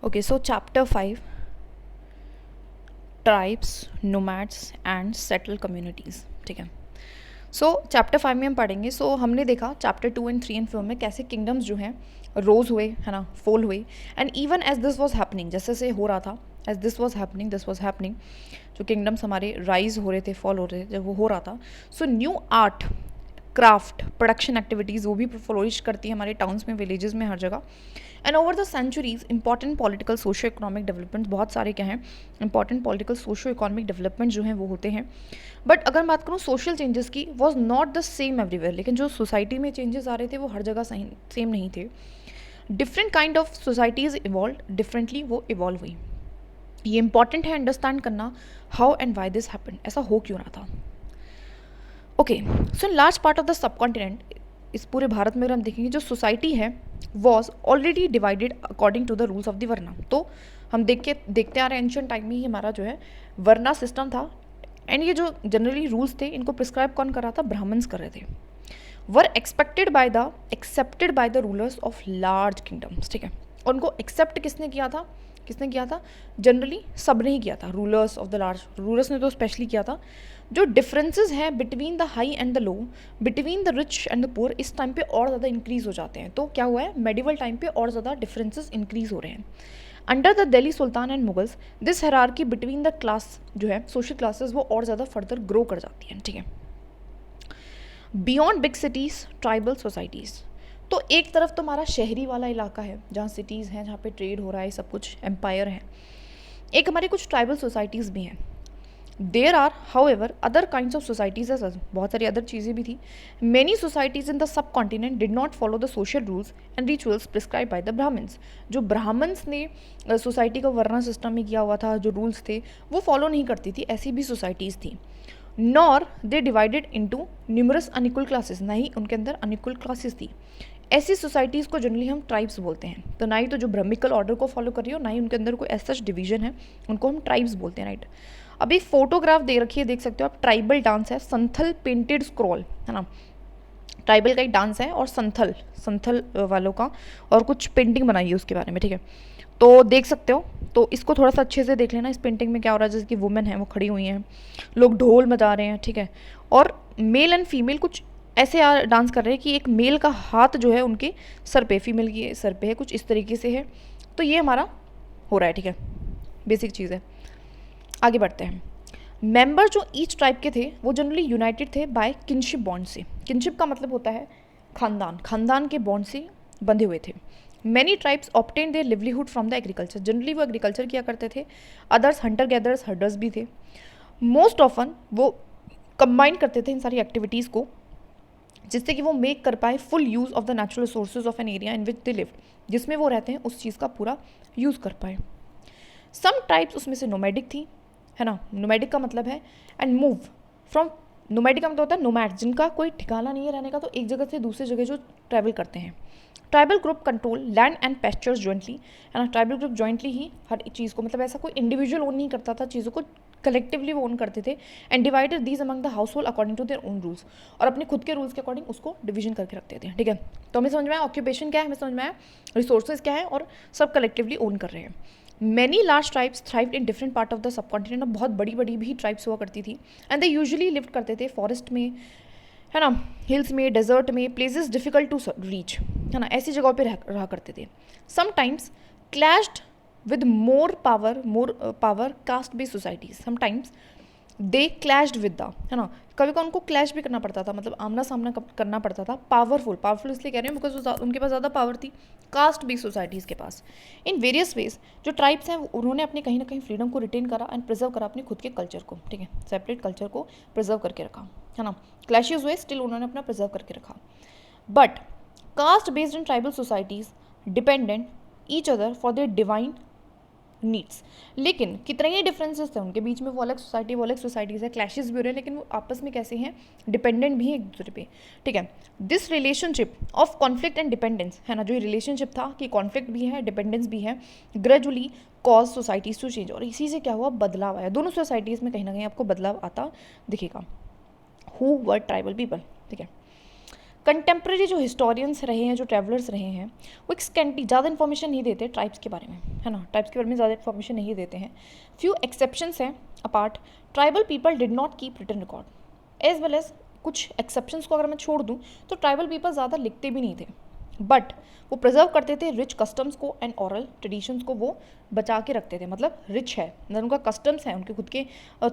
Okay, so chapter 5, tribes, nomads and settle communities. ठीक है. सो chapter 5 में हम पढ़ेंगे. सो हमने देखा चैप्टर 2 एंड 3 एंड 4 में कैसे किंगडम्स जो हैं रोज हुए, है ना, फोल हुए. And even as this was happening, जैसे से हो रहा था, एज दिस वॉज हैपनिंग, जो किंगडम्स हमारे राइज हो रहे थे, फॉल हो रहे थे, जब वो हो रहा था, so new art, craft, production activities वो भी फ्लोरिश करती है हमारे टाउन्स में, विलेजेस में, हर जगह. And over the centuries important political socio economic development, बहुत सारे क्या हैं important political socio economic development जो हैं वो होते हैं. बट अगर बात करूँ सोशल चेंजेस की, was not the same everywhere. लेकिन जो सोसाइटी में चेंजेस आ रहे थे वो हर जगह सेम नहीं थे. Different kind of societies evolve differently, वो इवॉल्व हुई. ये इंपॉर्टेंट है अंडरस्टैंड करना how and why this happen, ऐसा हो क्यों रहा था. Okay, so in large part of the सब कॉन्टिनेंट, इस पूरे भारत में अगर हम देखेंगे, जो सोसाइटी है was already divided according to the rules of the varna. तो हम देखते आ रहे हैं एंशिएंट टाइम में ही हमारा जो है वर्ना सिस्टम था. एंड ये जो जनरली रूल्स थे इनको प्रिस्क्राइब कौन कर रहा था, ब्राह्मण्स कर रहे थे. Were accepted by the rulers of large kingdoms. ठीक है. और उनको एक्सेप्ट किसने किया था जनरली सब ने ही किया था. Rulers of the large, rulers ने तो स्पेशली किया था. जो डिफरेंसेस हैं between the high and the low, between the rich and the poor, इस टाइम पे और ज़्यादा इंक्रीज़ हो जाते हैं. तो क्या हुआ है, मेडिवल टाइम पे और ज़्यादा डिफरेंसेस इंक्रीज़ हो रहे हैं. Under the Delhi sultan and Mughals, this hierarchy between the class जो है, सोशल क्लासेस, वो और ज़्यादा फर्दर ग्रो कर जाती हैं. ठीक है. Beyond big cities, tribal societies. तो एक तरफ तो हमारा शहरी वाला इलाका है जहाँ सिटीज़ हैं, जहाँ पे ट्रेड हो रहा है, सब कुछ एम्पायर है. एक हमारी कुछ ट्राइबल सोसाइटीज़ भी हैं. There are however other kinds of societies, बहुत सारी अदर चीज़ें भी थी. Many societies in the subcontinent did not follow the social rules and rituals prescribe by the Brahmins. जो ब्राह्मण्स ने सोसाइटी का वर्ना सिस्टम में किया हुआ था, जो रूल्स थे वो फॉलो नहीं करती थी, ऐसी भी सोसाइटीज़ थी. Nor they divided into numerous unequal classes, ना ही उनके अंदर अनइक्वल क्लासेस थी. ऐसी सोसाइटीज़ को जनरली हम ट्राइब्स बोलते हैं. तो ना ही तो जो ब्रह्मिकल ऑर्डर को फॉलो कर रही हो, ना ही उनके अंदर कोई ऐसा डिवीजन है, उनको हम ट्राइब्स बोलते हैं. राइट. अब एक फोटोग्राफ दे रखी है, देख सकते हो आप, ट्राइबल डांस है, संथल पेंटेड स्क्रॉल, है ना. ट्राइबल का एक डांस है और संथल वालों का, और कुछ पेंटिंग बनाई है उसके बारे में. ठीक है. तो देख सकते हो, तो इसको थोड़ा सा अच्छे से देख लेना. इस पेंटिंग में क्या हो रहा है, जैसे कि वुमेन है वो खड़ी हुई हैं, लोग ढोल बजा रहे हैं. ठीक है. और मेल एंड फीमेल कुछ ऐसे डांस कर रहे हैं कि एक मेल का हाथ जो है उनके सर पे, फीमेल के सर पे है, कुछ इस तरीके से है. तो ये हमारा हो रहा है. ठीक है. बेसिक चीज़ है. आगे बढ़ते हैं. मेंबर जो ईच ट्राइब के थे वो जनरली यूनाइटेड थे बाय किनशिप बॉन्ड से. किनशिप का मतलब होता है खानदान के बॉन्ड से बंधे हुए थे. Many tribes obtain their livelihood from the agriculture. Generally वो एग्रीकल्चर किया करते थे. अदर्स हंटर गैदरर्स, हर्डर्स भी थे. मोस्ट ऑफन वो कंबाइन करते थे इन सारी एक्टिविटीज़ को, जिससे कि वो मेक कर पाए full use of the natural resources of an area in which they live. जिसमें वो रहते हैं उस चीज़ का पूरा यूज़ कर पाए. सम ट्राइब्स उसमें से नोमैडिक थी, है ना. नोमैडिक का मतलब है एंड मूव फ्रॉम, नोमैडिक का मतलब होता है नोमैड, जिनका कोई ठिकाना नहीं है रहने का, तो एक जगह से दूसरी जगह जो ट्रैवल करते हैं. Tribal group control land and pastures jointly, है ना. ट्राइबल ग्रुप जॉइंटली ही हर एक चीज़ को, मतलब ऐसा कोई इंडिविजुअल ओन नहीं करता था, चीज़ों को कलेक्टिवली वो ओन करते थे. And divided these among the household according to their own rules, और अपने खुद के रूल्स के अकॉर्डिंग उसको डिवीजन करके रखते थे. ठीक है. तो हमें समझ में आया ऑक्यूपेशन क्या है, हमें समझ में आया रिसोर्सेज क्या है, और सब कलेक्टिवली ओन कर रहे हैं. Many large tribes thrived in different part of the subcontinent. बहुत बड़ी बड़ी भी ट्राइब्स हुआ करती थी. एंड दे यूजुअली लिव करते थे फॉरेस्ट में, है ना, हिल्स में, डेजर्ट में, प्लेसेस डिफिकल्ट टू रीच, है ना, ऐसी जगहों पे रहा करते थे. Sometimes clashed with more power caste based societies. Sometimes they clashed with the, है ना, कभी कभी उनको क्लैश भी करना पड़ता था, मतलब आमना सामना करना पड़ता था. पावरफुल इसलिए कह रहे हैं बिकॉज उनके पास ज़्यादा पावर थी कास्ट बेस्ड सोसाइटीज़ के पास. इन वेरियस वेज जो ट्राइब्स हैं उन्होंने अपने कहीं ना कहीं फ्रीडम को रिटेन करा एंड प्रिजर्व करा अपने खुद के कल्चर को. ठीक है. सेपरेट कल्चर को प्रिजर्व करके रखा, है ना. क्लैशेज हुए, स्टिल उन्होंने अपना प्रिजर्व करके रखा. But caste based in tribal societies dependent each other for their divine needs. लेकिन कितने ही डिफरेंसेस थे उनके बीच में, वो अलग सोसाइटी, वो अलग सोसाइटीज़ है, क्लैशेस भी हो रहे हैं, लेकिन वो आपस में कैसे हैं, डिपेंडेंट भी हैं एक दूसरे पे. ठीक है. This relationship of conflict and dependence, है ना, जो रिलेशनशिप था कि कॉन्फ्लिक्ट भी है, डिपेंडेंस भी है, gradually cause societies to change. और इसी से क्या हुआ, बदलाव आया. दोनों सोसाइटीज़ में कहीं ना कहीं आपको बदलाव आता दिखेगा. Who were tribal people. ठीक है. कंटेम्प्रेरी जो हिस्टोरियंस रहे हैं, जो ट्रैवलर्स रहे हैं, वो एक स्कैंटी, ज़्यादा इन्फॉर्मेशन नहीं देते ट्राइब्स के बारे में, है ना, ट्राइब्स के बारे में ज़्यादा इन्फॉर्मेशन नहीं देते हैं. फ्यू एक्सेप्शंस हैं apart. Tribal people did not keep written record as well as. कुछ एक्सेप्शंस को अगर मैं छोड़ दूँ तो ट्राइबल पीपल ज़्यादा लिखते भी नहीं थे, बट वो प्रिजर्व करते थे रिच कस्टम्स को एंड ओरल ट्रेडिशंस को वो बचा के रखते थे. मतलब रिच है, मतलब उनका कस्टम्स है, उनके खुद के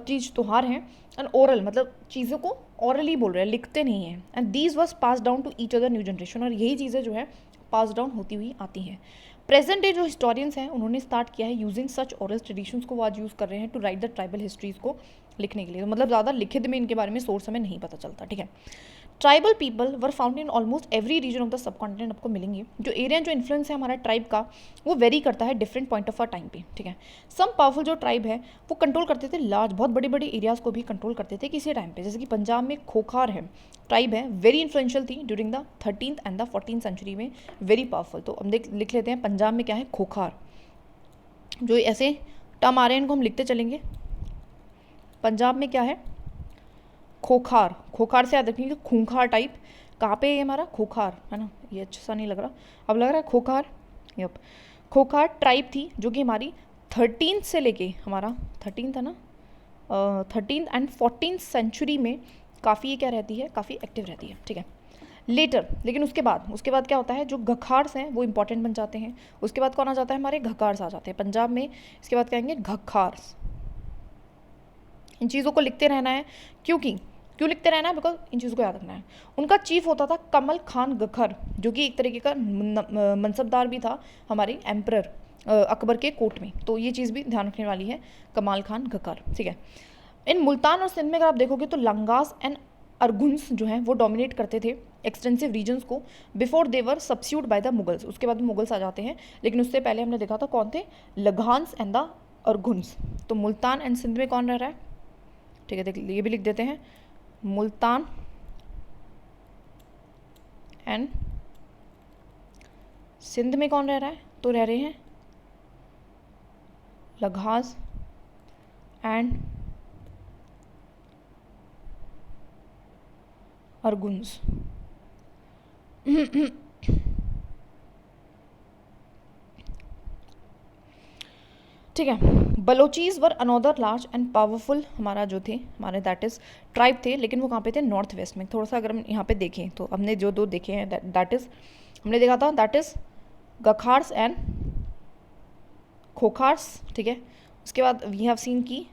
तीज त्यौहार हैं, एंड ओरल मतलब चीज़ों को ओरली बोल रहे हैं, लिखते नहीं हैं. And these was pass down to each other new generation, और यही चीज़ें जो है पास डाउन होती हुई आती हैं. प्रेजेंट डे जो हिस्टोरियंस हैं उन्होंने स्टार्ट किया है यूजिंग सच ओरल ट्रेडिशंस को वो आज यूज़ कर रहे हैं to write the tribal histories को लिखने के लिए. तो मतलब ज़्यादा लिखित में इनके बारे में सोर्स हमें नहीं पता चलता. ठीक है. Tribal people were found in almost every region of the subcontinent. आपको मिलेंगे जो एरिया जो इन्फ्लुएंस है हमारा ट्राइब का वो वेरी करता है different point of a time पे. ठीक है. सम पावरफुल जो ट्राइब है वो कंट्रोल करते थे लार्ज, बहुत बड़े बड़े एरियाज़ को भी कंट्रोल करते थे किसी टाइम पे. जैसे कि पंजाब में खोखार है ट्राइब है, वेरी इन्फ्लुएंशियल थी during the 13th and the 14th century में, वेरी पावरफुल. तो हम लिख लेते हैं पंजाब में क्या है, खोखार. जो ऐसे टर्म आ रहे हैं इनको हम लिखते चलेंगे. पंजाब में क्या है, खोखार. खोखार से याद रखेंगे खूंखार टाइप. कहाँ पे है हमारा, खोखार, है ना. ये अच्छा सा नहीं लग रहा, अब लग रहा है खोखार. यप, खोखार ट्राइब थी जो कि हमारी 13th से लेके हमारा 13th है ना, 13th एंड 14th सेंचुरी में काफ़ी क्या रहती है, काफ़ी एक्टिव रहती है. ठीक है. लेटर, लेकिन उसके बाद क्या होता है, जो घखार्स हैं वो इंपॉर्टेंट बन जाते हैं. उसके बाद कौन आ जाता है, हमारे घखार्स आ जाते हैं पंजाब में. इसके बाद कहेंगे घखार्स. इन चीज़ों को लिखते रहना है. क्यों लिखते रहना है, बिकॉज इन चीज़ों को याद रखना है. उनका चीफ होता था कमल खान गखर, जो कि एक तरीके का मनसबदार भी था हमारे एम्परर अकबर के कोर्ट में. तो ये चीज़ भी ध्यान रखने वाली है, कमाल खान गखर. ठीक है. इन मुल्तान और सिंध में अगर आप देखोगे तो लंगास एंड अरगुन्स जो हैं वो डोमिनेट करते थे एक्सटेंसिव रीजन्स को before they were सब्स्यूट by the Mughals. उसके बाद मुगल्स आ जाते हैं, लेकिन उससे पहले हमने देखा था कौन थे, लघान्स एंड द अरगुन्स. तो मुल्तान एंड सिंध में कौन रह रहा है, ठीक है, देख ये भी लिख देते हैं, मुल्तान एंड सिंध में कौन रह रहा है, तो रह रहे हैं लघास एंड अरगुन्स. ठीक है. बलोचीज वर अनोदर लार्ज एंड पावरफुल हमारा जो थे हमारे दैट इज़ ट्राइब थे, लेकिन वो कहाँ पे थे, नॉर्थ वेस्ट में. थोड़ा सा अगर हम यहाँ पे देखें तो हमने जो दो देखे हैं दैट इज़ हमने देखा था दैट इज़ गखार्स एंड खोखार्स. ठीक है. उसके बाद वी हैव सीन की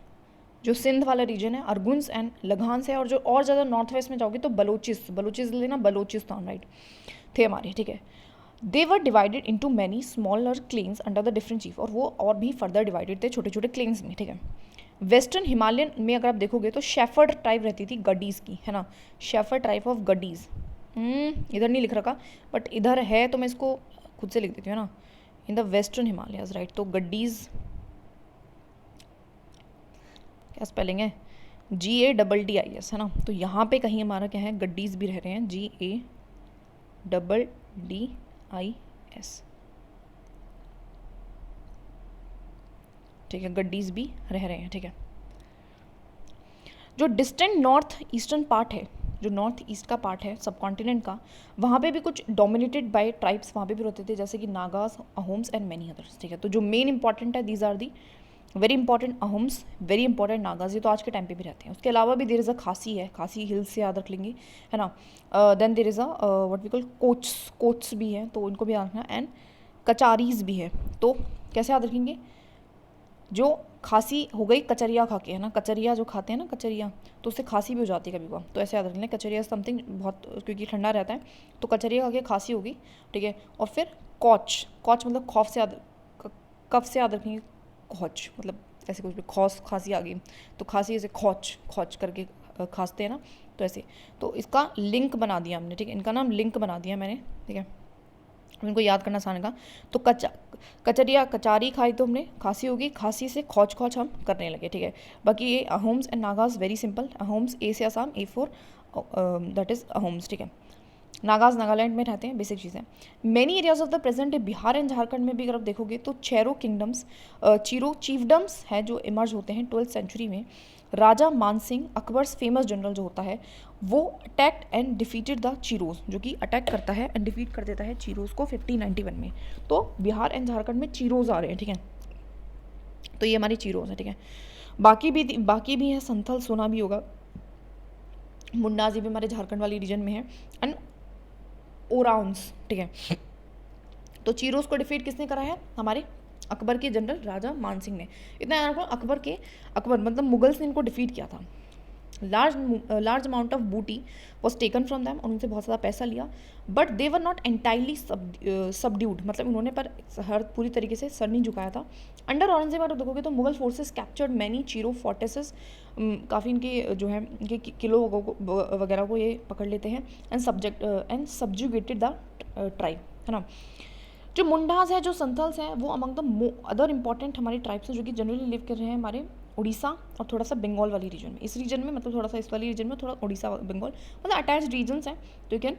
जो सिंध वाला रीजन है अरगुन्स एंड लघान्स है, और जो और ज़्यादा नॉर्थ वेस्ट में जाओगे तो बलोचिस लेना, बलोचिस्तान राइट थे हमारे. ठीक है. They were divided into many smaller clans under the different chief, और वो और भी फर्दर डिवाइडेड थे छोटे छोटे क्लेन्स में. ठीक है. वेस्टर्न हिमालयन में अगर आप देखोगे तो शेफर्ड ट्राइब रहती थी गडीज़ की, है ना, शेफर्ड ट्राइब ऑफ गडीज़. इधर नहीं लिख रखा बट इधर है तो मैं इसको खुद से लिख देती हूँ ना, in the western Himalayas right. तो गडीज़ क्या स्पेलिंग है, GADDIS, है ना. तो यहाँ पे कहीं हमारा क्या है, गड्डीज़ भी रह रहे हैं, GADDIS. ठीक है, गड्डीज़ भी रह रहे हैं. ठीक है. जो डिस्टेंट नॉर्थ ईस्टर्न पार्ट है, जो नॉर्थ ईस्ट का पार्ट है सब कॉन्टिनेंट का, वहाँ पे भी कुछ डोमिनेटेड बाय ट्राइब्स वहाँ पे भी रहते थे, जैसे कि Nagas, Ahoms and many others. ठीक है. तो जो मेन इंपॉर्टेंट है these are the very important Ahoms, very important Nagas, ये तो आज के टाइम पे भी रहते हैं. उसके अलावा भी देर इज़ अ खासी है, खासी हिल्स से याद रख लेंगे, है ना. Then there is a what we call coats भी हैं, तो उनको भी याद रखना. एंड कचारीज भी है, तो कैसे याद रखेंगे, जो खांसी हो गई कचरिया खा के, है ना, कचरिया जो खाते हैं ना कचरिया, तो उससे खांसी भी हो जाती है कभी कभार, तो ऐसे याद रख लें. कचरिया समथिंग बहुत, क्योंकि ठंडा रहता है, तो कचरिया खा के खांसी होगी. ठीक है. और फिर कॉच मतलब खौफ से याद, कफ से याद रखेंगे, खौच मतलब ऐसे कुछ भी, खांसी आ गई तो खांसी ऐसे खौच करके खांसते हैं ना, तो ऐसे. तो इसका लिंक बना दिया हमने. ठीक है. इनका नाम लिंक बना दिया मैंने. ठीक है. इनको याद करना आसान का. तो कचारी खाई तो हमने खांसी होगी, खांसी से खौच हम करने लगे. ठीक है. बाकी ये Ahoms and Nagas very simple. Ahoms A से Assam, A4 that is Ahoms. ठीक है. नागाज नागालैंड में रहते हैं, बेसिक चीज़ें. Many areas of the present day Bihar and Jharkhand में भी अगर आप देखोगे तो चीरो चीफडम्स हैं जो इमर्ज होते हैं 12th सेंचुरी में. राजा मानसिंह, अकबर्स फेमस जनरल जो होता है, वो अटैक्ड एंड डिफीटेड द चीरोज, जो कि अटैक करता है एंड डिफीट कर देता है चीरोज को 1591 में। तो बिहार एंड झारखंड में चीरोज आ रहे हैं, ठीक है, तो ये हमारी चीरोज है, ठीक है। बाकी भी है, संथल सुना भी होगा, मुंडाजी भी हमारे झारखंड वाली रीजन में है, एंड ओराउंस, ठीक है। तो चीरोज को डिफीट किसने करा है? हमारे अकबर के जनरल राजा मानसिंह ने। इतना याद रखो, अकबर मतलब मुगल्स ने इनको डिफीट किया था। लार्ज अमाउंट ऑफ बूटी वॉज टेकन फ्रॉम दैम, और उनसे बहुत ज़्यादा पैसा लिया, but they were not entirely subdued, मतलब उन्होंने पर हर पूरी तरीके से सर नहीं झुकाया था। अंडर औरंगजेब अगर देखोगे तो Mughal forces captured many Chero fortresses, काफ़ी इनके जो है इनके किलो वगैरह को ये पकड़ लेते हैं, एंड सब्जुगेटेड द ट्राइब, है ना। जो मुंडाज है, जो संथल्स हैं, वो अमंग द अदर इंपॉर्टेंट हमारे ट्राइब्स हैं जो कि जनरली लिव कर रहे हैं हमारे उड़ीसा और थोड़ा सा बंगाल वाली रीजन में। इस रीजन में मतलब थोड़ा सा इस वाली रीजन में थोड़ा उड़ीसा बंगाल मतलब अटैच्ड रीजन्स हैं, तो यू कैन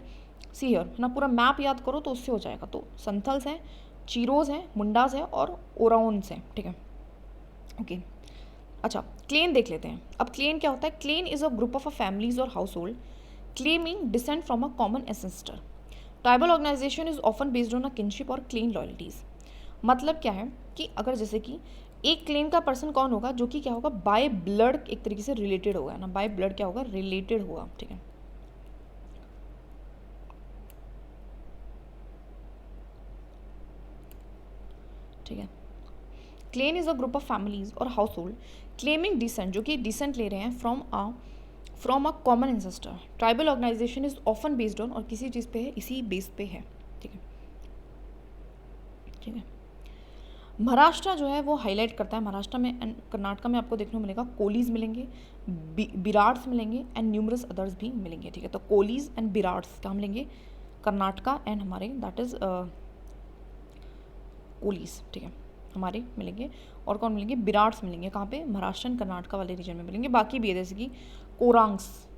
सी हियर, है ना। पूरा मैप याद करो तो उससे हो जाएगा। तो संथल्स हैं, चीरोज हैं, मुंडाज हैं और ओराउन्स हैं, ठीक है, ओके। अच्छा, क्लेन देख लेते हैं। अब क्लेन क्या होता है? Clan is a group of a families और household claiming descent from a common ancestor. Tribal organisation is often based on a kinship और क्लेन लॉयल्टीज। मतलब क्या है कि अगर जैसे कि एक क्लेन का पर्सन कौन होगा जो कि क्या होगा, बाय ब्लड एक तरीके से रिलेटेड होगा ना, बाय ब्लड क्या होगा, रिलेटेड होगा, ठीक है। ठीक है, clan is a group of families और हाउस होल्ड क्लेमिंग डिसेंट, जो कि डिसेंट ले रहे हैं from a common ancestor. Tribal organisation is often based on, और किसी चीज़ पे है, इसी बेस पे है, ठीक है, ठीक है। महाराष्ट्र जो है वो हाईलाइट करता है, महाराष्ट्र में एंड कर्नाटक में आपको देखने को मिलेगा कोलीज मिलेंगे, बिराड्स मिलेंगे एंड न्यूमरस अदर्स भी मिलेंगे, ठीक है। तो कोलीज एंड बिराड्स कहाँ मिलेंगे? कर्नाटका एंड हमारे दैट इज कोलीज, ठीक है, हमारे मिलेंगे। और कौन मिलेंगे? बिराड्स मिलेंगे, कहाँ पे? महाराष्ट्र एंड कर्नाटका वाले रीजन में मिलेंगे। बाकी भी है जैसे कि कोरांग्स,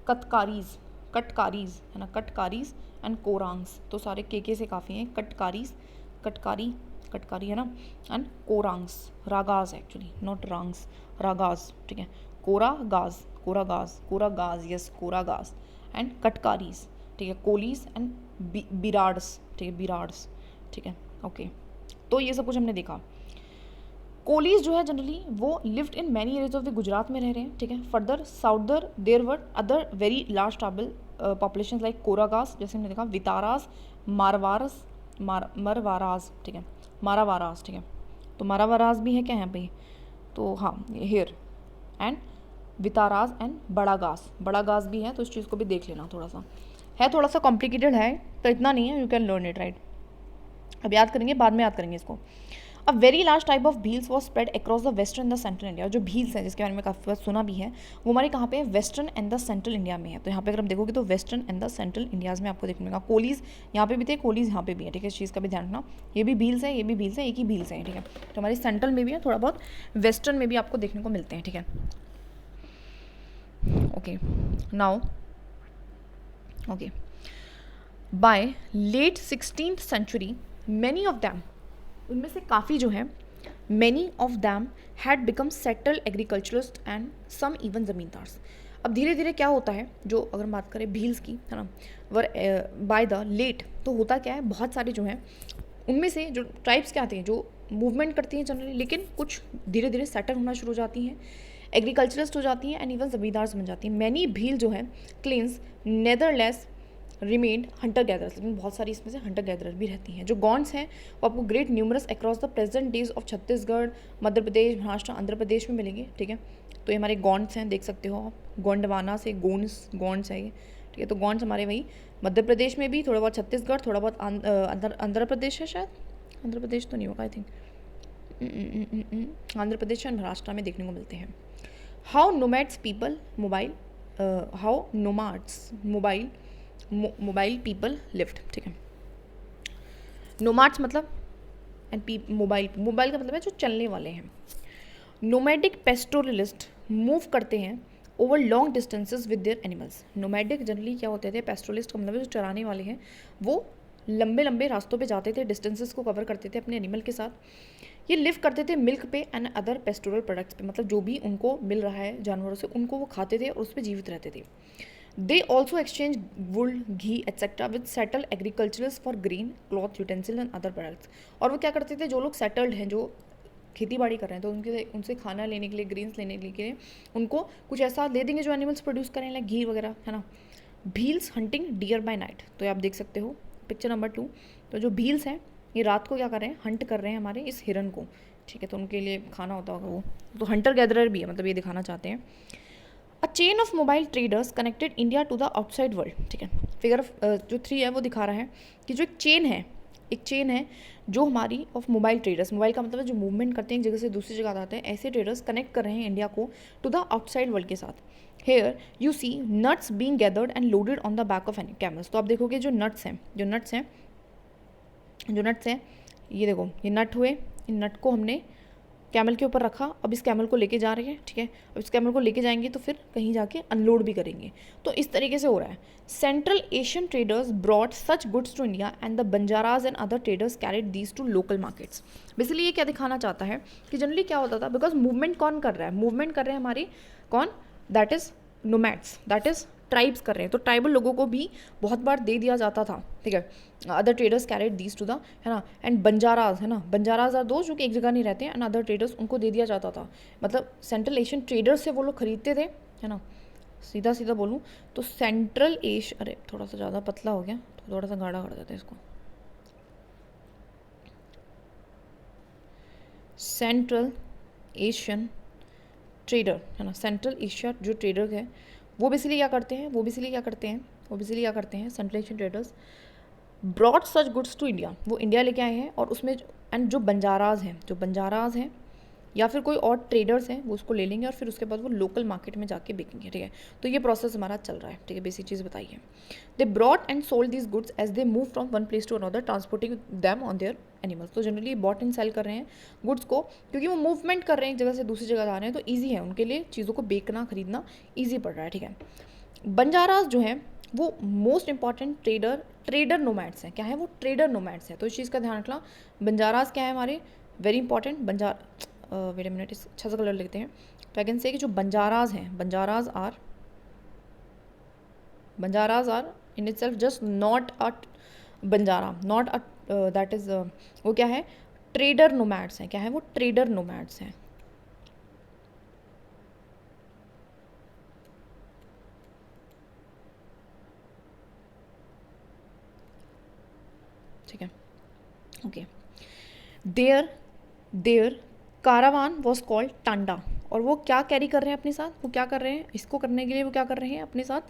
कटकारीज है ना, कटकारीज एंड कोरांग्स, तो सारे के से काफ़ी हैं। कटकारी है ना, and Korangs, Ragas actually not Rangs, Ragas, ठीक है। कोरागाज यस, कोरागाज एंड कटकारीज, ठीक है। कोलीज एंड बिराड्स, ठीक है, बिराड्स, ठीक है, ओके। तो ये सब कुछ हमने देखा। कोलीज जो है जनरली वो lived in many areas of the Gujarat में रह रहे हैं, ठीक है। Further south there were other very large tribal population like Koragas, जैसे हमने देखा, वितारास, मरवाराज, ठीक है, मारावाराज, ठीक है। तो मारावाराज भी है क्या यहाँ पे? तो हाँ, हेयर एंड विताराज एंड बड़ागास भी है, तो इस चीज़ को भी देख लेना। थोड़ा सा कॉम्प्लिकेटेड है, तो इतना नहीं है, you can learn it, right. अब याद करेंगे, बाद में याद करेंगे इसको। A very large type of Bhils was spread across the western and the central India. जो भील्स हैं जिसके बारे में काफ़ी बार सुना भी है, वो हमारे कहाँ पे है? Western and the central India में है। तो यहाँ पे अगर हम देखोगे तो western and the central India's में आपको देखने मिलेगा। कोलीज यहाँ पे भी थे, कोलीज यहाँ पे भी है, ठीक है, इस चीज़ का भी ध्यान रखना। ये भी भील्स है, ये भी भील्स है, एक ही भील्स है, ठीक है। तो हमारी सेंट्रल में भी है, थोड़ा बहुत वेस्टर्न में भी आपको देखने को मिलते हैं, ठीक है, okay. Now okay, by late 16th century many of them, उनमें से काफ़ी जो है, many of them had become settled agriculturist and some even zamindars. अब धीरे धीरे क्या होता है, जो अगर हम बात करें भील्स की, है ना, वर बाय द लेट, तो होता क्या है, बहुत सारे जो हैं उनमें से जो ट्राइब्स क्या आते हैं, जो मूवमेंट करती हैं जनरली, लेकिन कुछ धीरे धीरे सेटल होना शुरू हो जाती हैं, एग्रीकल्चरिस्ट हो जाती हैं एंड इवन ज़मींदार्स बन जाती हैं। मैनी भील जो है क्लेंस नेदरलेस रिमेन्ड हंटर गैदरर्स, लेकिन बहुत सारी इसमें से हंटर गैदरर भी रहती हैं। जो गॉन्ड्स हैं वो आपको great numerous across the present days of Chhattisgarh, Madhya Pradesh, Maharashtra, Andhra Pradesh में मिलेंगे, ठीक है। तो ये हमारे गॉन्ड्स हैं, देख सकते हो आप, गोंडवाना से गॉन्ड्स है ये, ठीक है। तो गॉन्ड्स हमारे वही मध्य प्रदेश में भी, थोड़ा बहुत छत्तीसगढ़, थोड़ा बहुत आंध्र प्रदेश है, शायद आंध्र प्रदेश तो नहीं होगा, I think Andhra Pradesh and Maharashtra में देखने को मिलते हैं। How nomads people mobile people lift, ठीक है। नोमाड्स मतलब एंड मोबाइल का मतलब है जो चलने वाले हैं। नोमैडिक पेस्टोरलिस्ट मूव करते हैं over long distances with their animals. Nomadic generally क्या होते थे? पेस्टोरलिस्ट का मतलब जो चराने वाले हैं, वो लंबे लंबे रास्तों पे जाते थे, डिस्टेंसेस को कवर करते थे अपने एनिमल के साथ। ये लिव करते थे मिल्क पे एंड अदर पेस्टोरल प्रोडक्ट्स पे, मतलब जो भी उनको मिल रहा है जानवरों से उनको वो खाते थे और उस पर जीवित रहते थे। They also exchange wool, ghee etcetera with settle agriculturals for grain cloth utensil and other products. और वो क्या करते थे, जो लोग सेटल्ड हैं, जो खेती बाड़ी कर रहे हैं, तो उनके उनसे खाना लेने के लिए, ग्रीन्स लेने के लिए उनको कुछ ऐसा दे देंगे जो एनिमल्स प्रोड्यूस करें, लाइक घी वगैरह, है ना। Bhils hunting deer by night, तो ये आप देख सकते हो पिक्चर नंबर 2। तो जो भील्स हैं ये रात को क्या कर रहे हैं, हंट कर रहे हैं हमारे इस हिरन को, ठीक है। तो उनके लिए खाना होता होगा, वो तो हंटर गैदरर भी है, मतलब ये दिखाना चाहते हैं। A chain of mobile traders connected India to the outside world, ठीक है। फिगर जो 3 है वो दिखा रहा है कि जो एक चेन है जो हमारी ऑफ मोबाइल ट्रेडर्स, मोबाइल का मतलब है जो मूवमेंट करते हैं एक जगह से दूसरी जगह जाते हैं, ऐसे ट्रेडर्स कनेक्ट कर रहे हैं इंडिया को टू द आउटसाइड वर्ल्ड के साथ। Here you see nuts being gathered and loaded on the back of any camels. तो आप देखोगे जो नट्स हैं ये देखो, ये नट हुए, इन नट को हमने कैमल के ऊपर रखा, अब इस कैमल को लेके जा रहे हैं, ठीक है। अब इस कैमल को लेके जाएंगे तो फिर कहीं जाके अनलोड भी करेंगे, तो इस तरीके से हो रहा है। Central Asian traders brought such goods to India and the Banjaras and other traders carried these to local markets. Basically ये क्या दिखाना चाहता है कि जनरली क्या होता था, बिकॉज मूवमेंट कौन कर रहा है, मूवमेंट कर रहे हैं हमारे कौन, that is nomads, that is tribes कर रहे हैं, तो ट्राइबल लोगों को भी बहुत बार दे दिया जाता था, ठीक है। Other traders carried these to the, है ना, एंड बंजाराज, है ना, बंजाराज आर दो जो कि एक जगह नहीं रहते हैं, एंड अदर ट्रेडर्स उनको दे दिया जाता था, मतलब सेंट्रल एशियन ट्रेडर्स से वो लोग खरीदते थे, है ना। सीधा सीधा बोलूँ तो सेंट्रल एशिया, अरे थोड़ा सा ज़्यादा पतला हो गया तो थोड़ा सा गाढ़ा कर देते हैं इसको। सेंट्रल एशियन ट्रेडर, है ना, सेंट्रल एशिया जो ट्रेडर है वो बेसिकली क्या करते हैं central Asian traders brought such goods to India, वो इंडिया लेके आए हैं, और उसमें एंड जो बंजाराज हैं या फिर कोई और ट्रेडर्स हैं वो उसको ले लेंगे और फिर उसके बाद वो लोकल मार्केट में जाके बेचेंगे, ठीक है। तो ये प्रोसेस हमारा चल रहा है, ठीक है। बेसिक चीज़ बताइए, they brought and sold these goods as they move from one place to another transporting them on their animals. तो जनरली बॉट एंड सेल कर रहे हैं गुड्स को, क्योंकि वो मूवमेंट कर रहे हैं एक जगह से दूसरी जगह जा रहे हैं, तो ईजी है उनके लिए, चीज़ों को बेचना खरीदना ईजी पड़ रहा है, ठीक है। बंजाराज जो हैं वो मोस्ट इंपॉर्टेंट ट्रेडर नोमैड्स हैं, क्या है वो, ट्रेडर नोमैड्स हैं। तो इस चीज़ का ध्यान रखना, बंजाराज क्या है हमारे, very important. Wait a minute, अच्छा सा कलर लिखते हैं, तो आई कैन से कि जो बंजाराज हैं, Banjaras are in itself just not a Banjara, not a that is वो क्या है, ट्रेडर नोमैड्स हैं, क्या है वो, ट्रेडर नोमैड्स हैं, ठीक है। Okay, their caravan was called Tanda, और वो क्या कैरी कर रहे हैं अपने साथ, वो क्या कर रहे हैं, इसको करने के लिए वो क्या कर रहे हैं अपने साथ,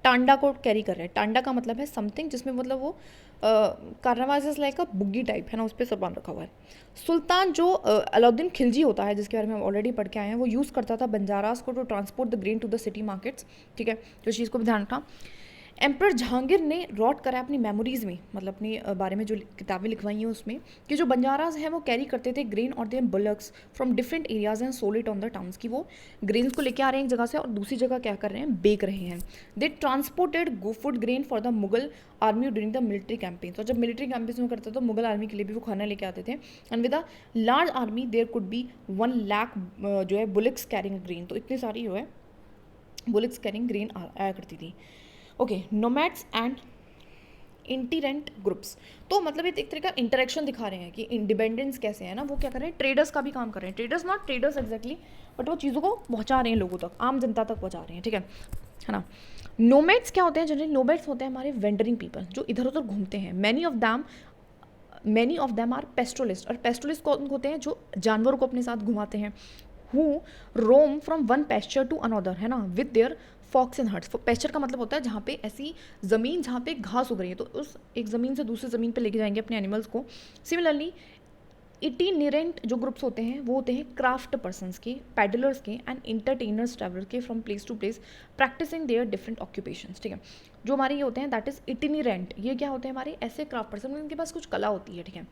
टांडा को कैरी कर रहे हैं। टांडा का मतलब है समथिंग जिसमें मतलब वो कारनावाज इज लाइक अ बुग्गी टाइप, है ना, उस पर सामान रखा हुआ है। सुल्तान जो अलाउद्दीन खिलजी होता है जिसके बारे में हम ऑलरेडी पढ़ के आए हैं, वो यूज़ करता था बंजारास को to transport the grain to the city markets, ठीक है। तो इस चीज़ को भी ध्यान रखना। एम्पर जहांगीर ने रॉट करा अपनी मेमोरीज़ में, मतलब अपने बारे में जो किताबें लिखवाई हैं उसमें, कि जो बंजाराज हैं वो कैरी करते थे ग्रेन और their bullocks from different areas and sold it on the towns, की वो ग्रेन्स को लेके आ रहे हैं एक जगह से और दूसरी जगह क्या कर रहे हैं, बेक रहे हैं। They transported food grain for the Mughal army during the military campaign. तो जब मिलिट्री कैंपेन में करते तो मुगल आर्मी के लिए भी वो खाना लेके आते थे। And with a large army there could be 1 lakh जो है बुलिक्स कैरिंग ग्रेन, तो इतनी सारी जो है बुलिक्स कैरिंग ग्रेन आया करती थी। ओके, नोमैड्स एंड इंटीरेंट ग्रुप्स, तो मतलब ये एक तरह का इंटरेक्शन दिखा रहे हैं कि इंडिपेंडेंस कैसे है ना, वो क्या कर रहे हैं, ट्रेडर्स का भी काम कर रहे हैं, traders not traders exactly, but वो चीज़ों को पहुंचा रहे हैं लोगों तक, आम जनता तक पहुंचा रहे हैं, ठीक है ना। नोमैड्स क्या होते हैं, जनरली नोमैड्स होते हैं हमारे वेंडरिंग पीपल जो इधर उधर घूमते हैं। मैनी ऑफ दैम आर पेस्ट्रोलिस्ट, और पेस्ट्रोलिस्ट कौन होते हैं, जो जानवरों को अपने साथ घुमाते हैं। Who roam from one pasture to another, है ना, with their flocks and huts. Pasture का मतलब होता है जहाँ पे ऐसी ज़मीन जहाँ पे घास उग रही है, तो उस एक ज़मीन से दूसरी ज़मीन पे लेके जाएंगे अपने एनिमल्स को। सिमिलरली इटिनेरेंट जो ग्रुप्स होते हैं वो होते हैं क्राफ्ट पर्सनस के, पैडलर्स के एंड इंटरटेनर्स ट्रैवलर के from place to place practising their different occupations, ठीक है। जो हमारे ये होते हैं दैट इज इटिनेरेंट, ये क्या होते हैं हमारे ऐसे क्राफ्ट पर्सन, उनके पास कुछ कला होती है, ठीक है,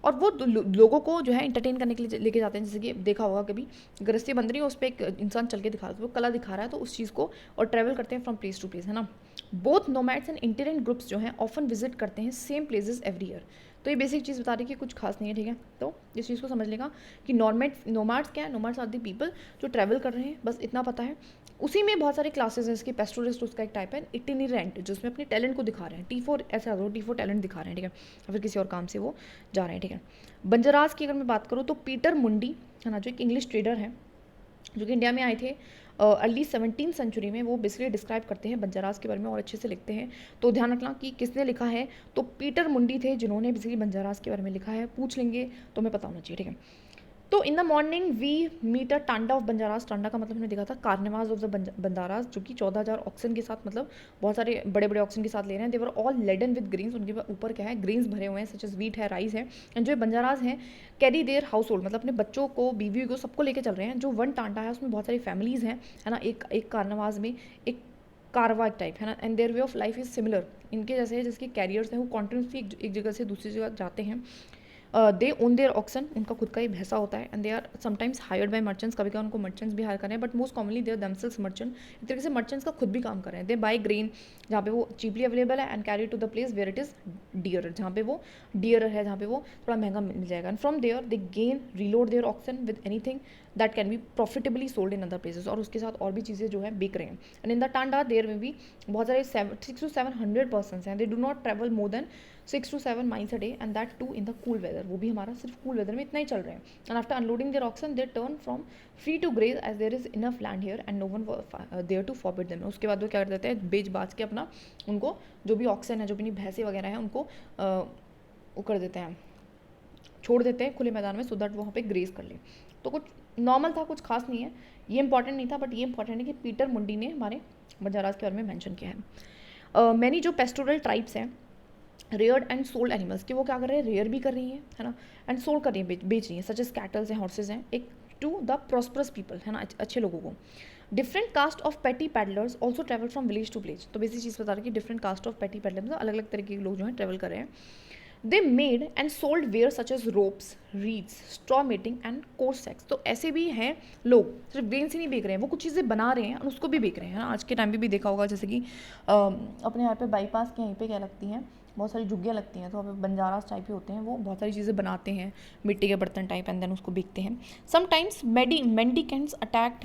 और वो लोगों को जो है इंटरटेन करने के लिए लेके जाते हैं। जैसे कि देखा होगा कभी गृहस्थी बन रही है, उस पर एक इंसान चल के दिखा रहा है, वो कला दिखा रहा है, तो उस चीज़ को और ट्रैवल करते हैं फ्रॉम प्लेस टू प्लेस, है ना। बोथ नोमैड्स एंड इंटीरेंट ग्रुप्स जो हैं ऑफन विजिट करते हैं सेम प्लेसेस एवरी ईयर, तो ये बेसिक चीज़ बता रही है कि कुछ खास नहीं है, ठीक है। तो इस चीज़ को समझ लेगा कि नोमैड्स क्या है, नोमैड्स आर दी पीपल जो ट्रैवल कर रहे हैं, बस इतना पता है। उसी में बहुत सारे क्लासेस हैं, इसकी पेस्टोरिस्ट उसका एक टाइप है, इटिनेरेंट जिसमें अपने टैलेंट को दिखा रहे हैं, T4 ऐसे आ T4 टैलेंट दिखा रहे हैं, ठीक है, या फिर किसी और काम से वो जा रहे हैं, ठीक है। बंजारास की अगर मैं बात करूँ तो पीटर मुंडी है ना, जो एक इंग्लिश ट्रेडर है जो कि इंडिया में आए थे अर्ली 17th सेंचुरी में, वो बेसिकली डिस्क्राइब करते हैं बंजारास के बारे में और अच्छे से लिखते हैं। तो ध्यान रखना कि किसने लिखा है, तो पीटर मुंडी थे जिन्होंने बेसिकली बंजारास के बारे में लिखा है। पूछ लेंगे तो हमें पता होना चाहिए, ठीक है। तो in the morning we meet a tanda of Banjaras. टांडा का मतलब हमने देखा था कार्निवाज ऑफ द बंजारास, जो कि 14,000 ऑक्सन के साथ, मतलब बहुत सारे बड़े बड़े ऑक्सन के साथ ले रहे हैं। देवर ऑल लेडन विद ग्रीन्स, उनके ऊपर क्या है, ग्रीन्स भरे हुए हैं, सच एज वीट है, राइस है। एंड जो बंजारास हैं कैरी देयर हाउस होल्ड, मतलब अपने बच्चों को, बीवी को, सबको लेके चल रहे हैं। जो वन टांडा है उसमें बहुत सारी फैमिलीज़ हैं, है ना। एक कार्निवाज में एक कारवा टाइप है ना, and their way of life is similar, इनके जैसे है, जिसके कैरियर्स हैं वो कॉन्टिन्यूसली एक जगह से दूसरी जगह जाते हैं। दे ओन देयर ऑक्सन, उनका खुद का ही भैंसा होता है। And they are sometimes hired by merchants, कभी कभी उनको मर्चेंट्स भी हायर कर रहे हैं, but most commonly they are themselves merchant. एक तरीके से मर्चेंट्स का खुद भी काम कर रहे हैं। दे बाय ग्रेन जहाँ पे वो चीपली अवेलेबल है, and carry to the place where it is dear, जहाँ पे वो डियर है, जहाँ पे वो थोड़ा महंगा मिल जाएगा। And from there they again reload their oxen with anything that can be profitably sold in other places, और उसके साथ और भी चीज़ें जो है बिक रहे हैं। And in the tanda there में भी बहुत सारे 600 to 700 पर्सन्स हैं। They do not travel more than 6 to 7 miles a day, and that too in the cool weather, वो भी हमारा सिर्फ कूल वेदर में इतना ही चल रहे हैं। And after unloading their oxen they turn from free to graze as there is enough land here and no one there to forbid them. उसके बाद वो क्या कर देते हैं, बेच बाच के अपना, उनको जो भी ऑक्सन है, जो भी भैंसे वगैरह हैं, उनको वो कर देते हैं, छोड़ देते हैं खुले मैदान में, सो दैट वहाँ पे ग्रेज कर ले। तो कुछ नॉर्मल था, कुछ खास नहीं है, ये इंपॉर्टेंट नहीं था, बट ये इंपॉर्टेंट है कि पीटर मुंडी ने हमारे बंजारास के बारे में मेंशन किया है। मैनी जो पेस्टोरल ट्राइब्स हैं, रेयर्ड एंड सोल्ड एनिमल्स के, वो क्या कर रहे हैं, रेयर भी कर रही हैं, है ना, एंड सोल्ड कर रही हैं, बेच रही हैं, सच एज कैटल्स हैं, हॉर्सेज हैं, एक टू द प्रॉस्परस पीपल, है ना, अच्छे लोगों को। Different caste of petty peddlers also travel from village to village. तो बेसिक चीज़ बता रही है कि different caste of petty peddlers, अलग अलग तरीके के लोग जो हैं ट्रैवल कर रहे हैं। They made and sold ware such as ropes, reeds, straw matting and coarse sacks. तो ऐसे भी हैं लोग, सिर्फ ग्रेन से नहीं बेच रहे हैं, वो कुछ चीज़ें बना रहे हैं और उसको भी बेच रहे हैं, है ना। आज के टाइम पे भी देखा होगा, जैसे कि अपने यहाँ पे बाईपास के यहीं पे क्या लगती हैं, बहुत सारी जुग्गियाँ लगती हैं, तो वहाँ पे बंजारास टाइप ही होते हैं, वो बहुत सारी चीज़ें बनाते हैं, मिट्टी के बर्तन टाइप, एंड देन उसको बेचते हैं। Sometimes mendicants attacked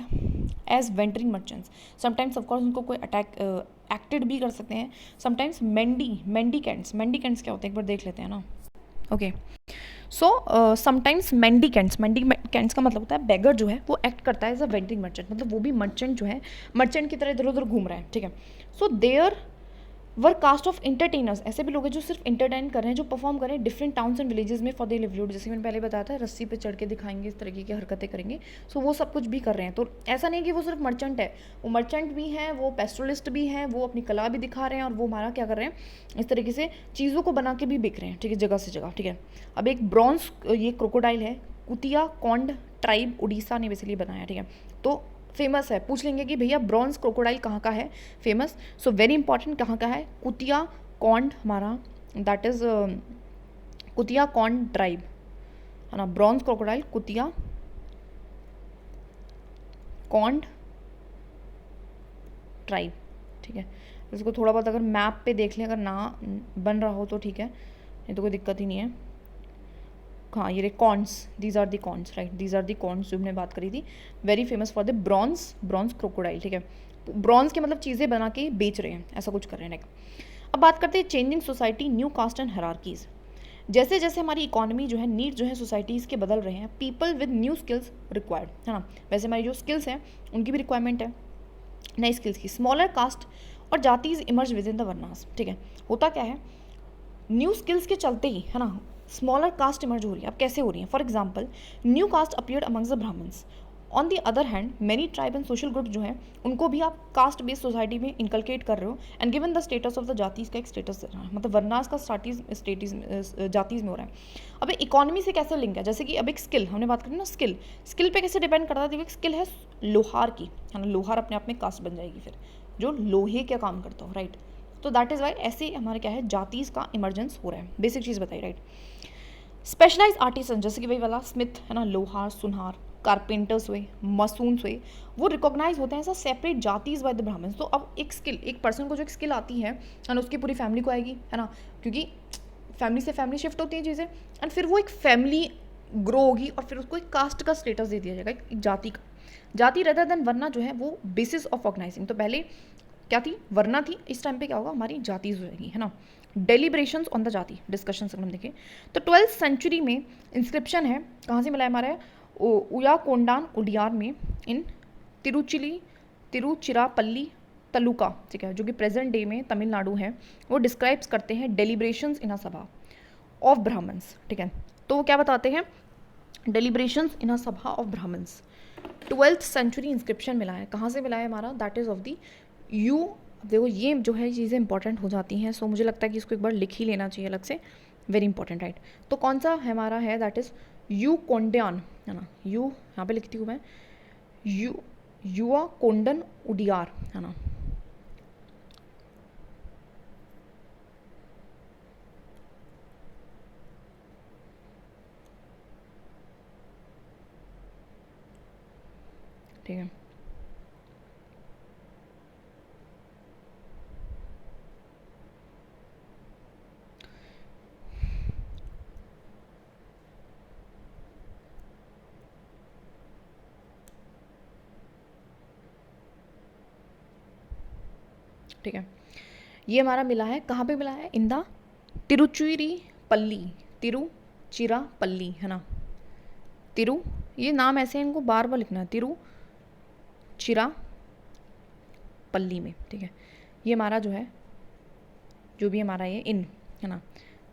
as wandering merchants, sometimes of course उनको कोई अटैक एक्टेड भी कर सकते हैं। समटाइम्स मेंडिकेंट्स क्या होते हैं एक बार देख लेते हैं ना। ओके, सो समटाइम्स मेंडिकेंट्स का मतलब होता है बेगर जो है वो एक्ट करता है एज अ वेंटरिंग मर्चेंट, मतलब वो भी मर्चेंट जो है मर्चेंट की तरह इधर उधर घूम रहा है, ठीक है। So there were caste of entertainers, ऐसे भी लोग हैं जो सिर्फ इंटरटेन कर रहे हैं, जो परफॉर्म कर रहे हैं डिफरेंट टाउन्स एंड विलेजेस में फॉर दे लिवलीहुड, जैसे मैंने पहले बताया था, रस्सी पे चढ़ के दिखाएंगे, इस तरीके की हरकतें करेंगे। सो वो सब कुछ भी कर रहे हैं। तो ऐसा नहीं कि वो सिर्फ मर्चेंट है, वो मर्चेंट भी हैं, वो पेस्टोरलिस्ट भी हैं, वो अपनी कला भी दिखा रहे हैं, और वो हमारा क्या कर रहे हैं, इस तरीके से चीज़ों को बना के भी बिक रहे हैं, ठीक है, जगह से जगह, ठीक है। अब एक ब्रॉन्ज, ये क्रोकोडाइल है, कुतिया कॉन्ड ट्राइब उड़ीसा ने बेसिकली बनाया, ठीक है। तो फेमस है, पूछ लेंगे कि भैया ब्रॉन्ज क्रोकोडाइल कहाँ का है फेमस, सो वेरी इंपॉर्टेंट, कहाँ का है, कुतिया कॉन्ड हमारा, दैट इज कुतिया कॉन्ड ट्राइब, है ना। ब्रॉन्ज क्रोकोडाइल कुतिया कॉन्ड ट्राइब, ठीक है। इसको थोड़ा बहुत अगर मैप पे देख लें, अगर ना बन रहा हो तो ठीक है, नहीं तो कोई दिक्कत ही नहीं है। हाँ, ये corns, these are the corns, right, these are the corns जो हमने बात करी थी, very famous for the bronze crocodile, ठीक है। ब्रॉन्ज के मतलब चीज़ें बना के बेच रहे हैं, ऐसा कुछ कर रहे हैं। अब बात करते हैं changing society, new caste and hierarchies. जैसे जैसे हमारी इकोनॉमी जो है, नीड जो है सोसाइटीज़ के बदल रहे हैं, people with new skills required, है ना। वैसे हमारी जो स्किल्स हैं उनकी भी रिक्वायरमेंट है, नई स्किल्स की। स्मॉलर कास्ट और जातीज इमर्ज विद इन द वर्नास, ठीक है। होता क्या है, न्यू स्किल्स के चलते ही, है ना, स्मॉलर कास्ट इमर्ज हो रही है। अब कैसे हो रही है, for example new caste appeared amongst the Brahmans. On the other hand many tribe and social group जो है उनको भी आप कास्ट बेस्ड सोसाइटी में इनकलकेट कर रहे हो, and given the status of the jatis का एक स्टेटस दे रहा है, मतलब वर्नास का स्टेटिस जातीज में हो रहा है। अब इकोनॉमी से कैसे लिंक है, जैसे कि अब एक स्किल हमने बात करी ना, स्किल पे कैसे डिपेंड करता है। देखिए, एक स्किल है लोहार की, है ना, लोहार अपने आप में कास्ट बन जाएगी फिर, जो लोहे का काम करता हो, राइट। तो दैट इज़ वाई ऐसे हमारे क्या है, जातीज का इमरजेंस हो रहा है, बेसिक चीज़ बताई, राइट। स्पेशलाइज आर्टिसन, जैसे कि वही वाला स्मिथ, है ना, लोहार, सुनहार, कारपेंटर्स हुए, मसून्स हुए, वो रिकॉग्नाइज होते हैं as a separate jatis by the Brahmans. तो अब एक स्किल, एक पर्सन को जो एक स्किल आती है ना, उसकी पूरी फैमिली को आएगी, है ना, क्योंकि फैमिली से फैमिली शिफ्ट होती हैं चीज़ें, एंड फिर वो एक फैमिली ग्रो होगी और फिर उसको एक कास्ट का स्टेटस दे दिया जाएगा, एक जाति का। जाति रेदर देन वरना जो है वो बेसिस ऑफ ऑर्गेनाइजिंग। तो पहले क्या थी, वरना थी, इस टाइम पे क्या होगा, हमारी जाति हो जाएगी, है ना। डेलिब्रेशंस ऑन द जाति डिस्कशन अगर हम देखें तो 12th सेंचुरी में इंस्क्रिप्शन है, कहाँ से मिला है हमारा, उयाकोंडान उडियार में, इन तिरुचिरापल्ली तलुका, ठीक है, जो कि प्रेजेंट डे में तमिलनाडु है। वो डिस्क्राइब्स करते हैं डेलिब्रेशंस इन अ सभा ऑफ ब्राह्मण्स, ठीक है। तो वो क्या बताते हैं, डेलिब्रेशंस इन अ सभा of Brahmins. 12th century inscription मिला है, कहाँ से मिला है हमारा, that is of the you. देखो ये जो है चीज़ें इंपॉर्टेंट हो जाती हैं, सो मुझे लगता है कि इसको एक बार लिख ही लेना चाहिए अलग से, वेरी इंपॉर्टेंट, राइट। तो कौन सा हमारा है, दैट इज़ यू कोंडान, है ना, यू यहाँ पे लिखती हूँ मैं, युवाकोंडन उडियार, है ना। ठीक है, ठीक है, ये हमारा मिला है, कहाँ पे मिला है, इन द तिरुचिरापल्ली, तिरुचिरापल्ली, है ना। तिरु, ये नाम ऐसे है, इनको बार बार लिखना है, तिरुचिरापल्ली में, ठीक है। ये हमारा जो है, जो भी हमारा ये इन, है ना,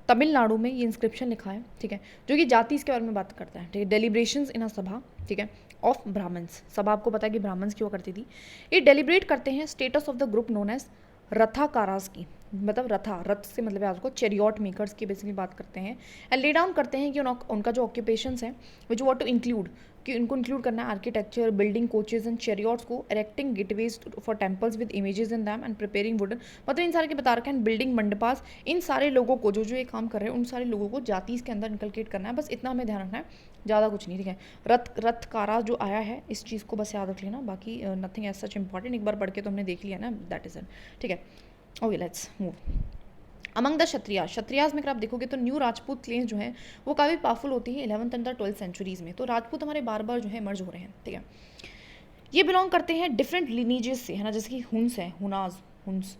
तमिलनाडु में ये इंस्क्रिप्शन लिखा है, ठीक है, जो कि जाति इसके बारे में बात करता है, ठीक है। डेलिब्रेशंस इन अ सभा, ठीक है, ऑफ ब्राह्मण्स, सभा आपको पता है कि ब्राह्मण्स क्यों करती थी। ये डेलिब्रेट करते हैं status of the group known as Rathakaras की, मतलब रथ से मतलब है आपको चेरियट मेकर्स की बेसिकली बात करते हैं, एंड ले डाउन करते हैं कि उनका जो ऑक्यूपेशंस है विच वॉट टू इंक्लूड, कि उनको इंक्लूड करना है architecture, building coaches and chariots को, erecting gateways for temples with images in them and preparing wooden, मतलब इन सारे के बता रखे हैं, बिल्डिंग मंडपास, इन सारे लोगों को जो ये काम कर रहे हैं उन सारे लोगों को जाति इसके अंदर इनकलकेट करना है, बस इतना हमें ध्यान रखना है, ज़्यादा कुछ नहीं, ठीक है। रथकारा जो आया है इस चीज़ को बस याद रख लेना, बाकी नथिंग एज सच इंपॉर्टेंट, एक बार पढ़ के तो हमने देख लिया ना, दैट इज इट, ठीक है। Okay, let's move among the Kshatriyas में अगर आप देखोगे तो न्यू राजपूत क्लेन्स जो हैं वो काफ़ी पावरफुल होती है 11th एंड 12th सेंचुरीज में। तो राजपूत हमारे बार बार जो है मर्ज हो रहे हैं, ठीक है। ये बिलोंग करते हैं डिफरेंट लिनीजेस से, है ना, जैसे कि हुंस है, हुंस,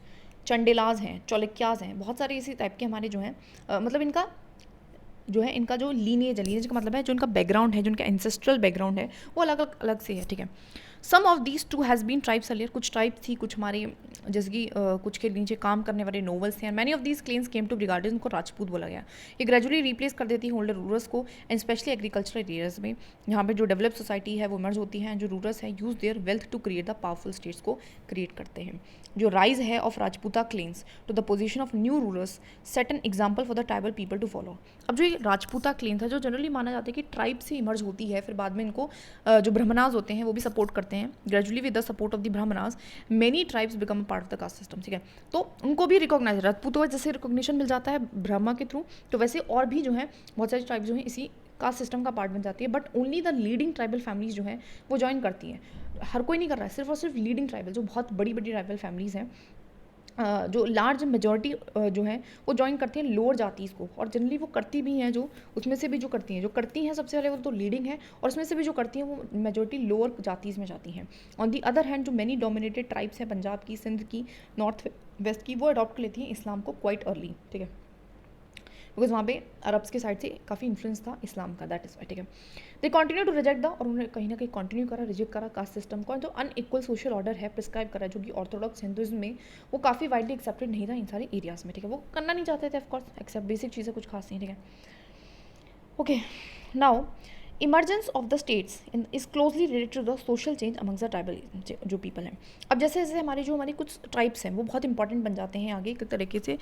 चंडेलाज हैं, चौलक्याज हैं, बहुत सारे इसी टाइप के हमारे जो हैं, मतलब इनका जो है, इनका जो लीनेज है, लीनेज का मतलब है जो इनका बैकग्राउंड है, जो इनका एंसेस्ट्रल बैकग्राउंड है वो अलग अलग से है, ठीक है। Some of these too has been tribes earlier, कुछ ट्राइब थी, कुछ हमारे जैसे कि कुछ के नीचे काम करने वाले नोवल्स थे, and many of these claims came to be regarded, उनको राजपूत बोला गया। ये ग्रेजुअली रिप्लेस कर देती है होल्डर रूरल्स को, एंड स्पेशली एग्रीकल्चरल एरियाज में, यहाँ पे जो डेवलप सोसाइटी है वो मर्ज होती है, जो रूरल्स है use their wealth to create the powerful states को क्रिएट करते हैं। जो राइज है of Rajputa claims to the position of new rulers set an example for the tribal people to follow. अब जो ये राजपूता क्लेम्स है जो जनरली माना जाता है कि ट्राइब से इमर्ज होती है, फिर बाद में इनको जो ब्राह्मणाज होते हैं वो भी सपोर्ट करते हैं, gradually with the support of the Brahmanas many tribes become a part of the caste system, ठीक है। तो उनको भी रिकॉग्नाइज, राजपूतों को जैसे रिकॉग्निशन मिल जाता है ब्रह्मा के थ्रू, तो वैसे और भी जो है बहुत सारी ट्राइब्स जो हैं इसी कास्ट सिस्टम का पार्ट बन जाती है, but only the leading tribal families जो हैं वो ज्वाइन करती हैं। हर कोई नहीं कर रहा है, सिर्फ और सिर्फ लीडिंग ट्राइबल जो बहुत बड़ी बड़ी ट्राइबल फैमिलीज़ हैं, जो लार्ज मेजॉरिटी जो है वो ज्वाइन करती हैं लोअर जातीज़ को, और जनरली वो करती भी हैं, जो उसमें से भी जो करती हैं सबसे पहले वो तो लीडिंग है, और उसमें से भी जो करती हैं वो मेजॉरिटी लोअर जातीज़ में जाती हैं। ऑन दी अदर हैंड जो मैनी डोमिनेटेड ट्राइब्स हैं, पंजाब की, सिंध की, नॉर्थ वेस्ट की, वो अडॉप्ट कर लेती हैं इस्लाम को क्वाइट अर्ली, ठीक है, बिकॉज वहाँ पे अरब्स के साइड से काफ़ी इन्फ्लुएंस था इस्लाम का, दैट इज वाई, ठीक है। They continue to reject the, और उन्होंने कहीं ना कहीं कंटिन्यू करा, रिजेक्ट करा कास्ट सिस्टम को, जो अनइक्वल सोशल ऑर्डर है प्रिस्क्राइब करा, जो कि ऑर्थोडॉक्स हिंदुइज्म में वो काफ़ी वाइडली एक्सेप्टेड नहीं था इन सारे एरियाज़ में, ठीक है। वो करना नहीं चाहते थे ऑफकोर्स, एक्सेप्ट बेसिक चीज़ें कुछ खास नहीं, ठीक है। Okay, now emergence of the states is closely related to the social change amongst the tribal जो पीपल हैं। अब जैसे जैसे हमारी कुछ ट्राइब्स हैं वो बहुत इंपॉर्टेंट बन जाते हैं, आगे एक तरीके से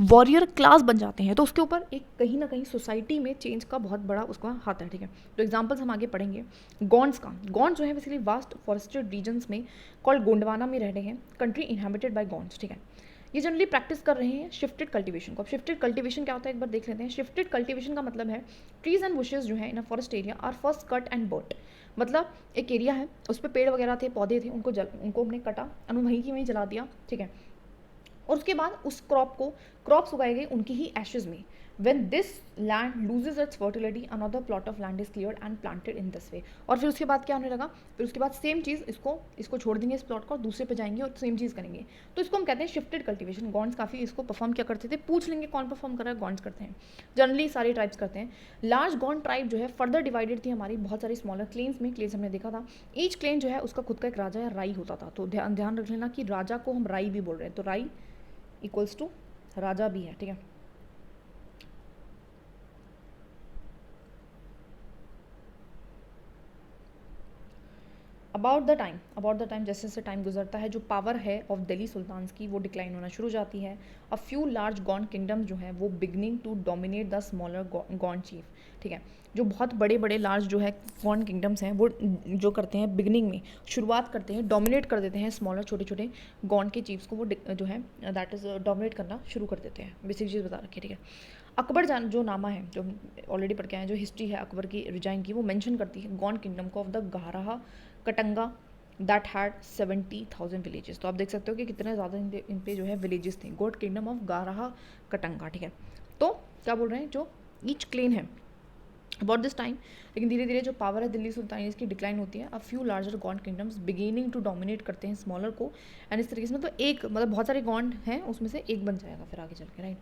वॉरियर क्लास बन जाते हैं, तो उसके ऊपर एक कहीं ना कहीं सोसाइटी में चेंज का बहुत बड़ा उसका हाथ है, ठीक है। तो एग्जाम्पल्स हम आगे पढ़ेंगे गॉन्ड्स का। गॉन्ड्स जो है बेसिकली वास्ट फॉरेस्टेड रीजन्स में कॉल्ड गोंडवाना में रह रहे हैं, कंट्री इनहेबिटेड बाय गॉन्ड्स, ठीक है। ये जनरली प्रैक्टिस कर रहे हैं शिफ्टेड कल्टीवेशन को। अब शिफ्टेड कल्टीवेशन क्या होता है एक बार देख लेते हैं। शिफ्टेड कल्टीवेशन का मतलब है ट्रीज एंड बुशेस जो है in a forest area are first cut and burnt, मतलब एक एरिया है उस पर पेड़ वगैरह थे, पौधे थे, उनको हमने कटा और वहीं की वहीं जला दिया, ठीक है। और उसके बाद उस क्रॉप्स उगाए गए उनकी ही एशेज में, When this land loses its fertility, another plot of land is cleared and planted in this way. और फिर उसके बाद क्या होने लगा, फिर उसके बाद सेम चीज़ इसको छोड़ देंगे इस प्लॉट को, और दूसरे पे जाएंगे और सेम चीज़ करेंगे. तो इसको हम कहते हैं शिफ्टेड कल्टीवेशन. गॉन्ड्स काफ़ी इसको परफॉर्म क्या करते थे, पूछ लेंगे कौन परफॉर्म कर रहा है, गॉन्ड्स करते हैं. जनरली सारे ट्राइब्स करते हैं. लार्ज गॉन्ड ट्राइब जो है फर्दर डिवाइडेड थी हमारी बहुत सारी स्मॉलर क्लेन्स में. क्लेन्स हमने देखा था. ईच क्लेन जो है उसका खुद का एक राजा या राई होता था. तो ध्यान रख लेना कि राजा को हम राई भी बोल रहे हैं, तो राई इक्वल्स टू राजा भी है. ठीक है. अबाउट द टाइम जैसे जैसे टाइम गुजरता है, जो पावर है ऑफ दिल्ली सुल्तान्स की वो डिक्लाइन होना शुरू हो जाती है. A few large Gond kingdoms जो है वो beginning to dominate the smaller Gond chief. ठीक है. जो बहुत बड़े बड़े लार्ज जो है गॉन्ड किंगडम्स हैं वो जो करते हैं बिगनिंग में शुरुआत करते हैं, डोमिनेट कर देते हैं स्मॉलर छोटे छोटे गॉन्ड के चीफ्स को. वो जो है दैट इज़ डोमिनेट करना शुरू कर देते हैं. बेसिक चीज़ बता रखी है. ठीक है. अकबर जो नामा है, जो ऑलरेडी पढ़ के आए, जो हिस्ट्री है अकबर की रिजाइन की, वो मेंशन करती है गॉन्ड किंगडम को of the Garha Katanga that had 70,000 villages. तो आप देख सकते हो कि कितने ज़्यादा इन पे जो है विलेजेस थे. Gond kingdom of Garha Katanga. ठीक है. तो क्या बोल रहे हैं, जो ईच क्लेन है अबाउट दिस टाइम, लेकिन धीरे धीरे जो पावर है दिल्ली सुल्तानीज़ की डिक्लाइन होती है. A few larger Gond kingdoms beginning to dominate करते हैं स्मॉलर को. एंड इस तरीके से मतलब एक मतलब बहुत सारे गॉन्ड हैं उसमें से एक बन जाएगा फिर आगे चल के. राइट.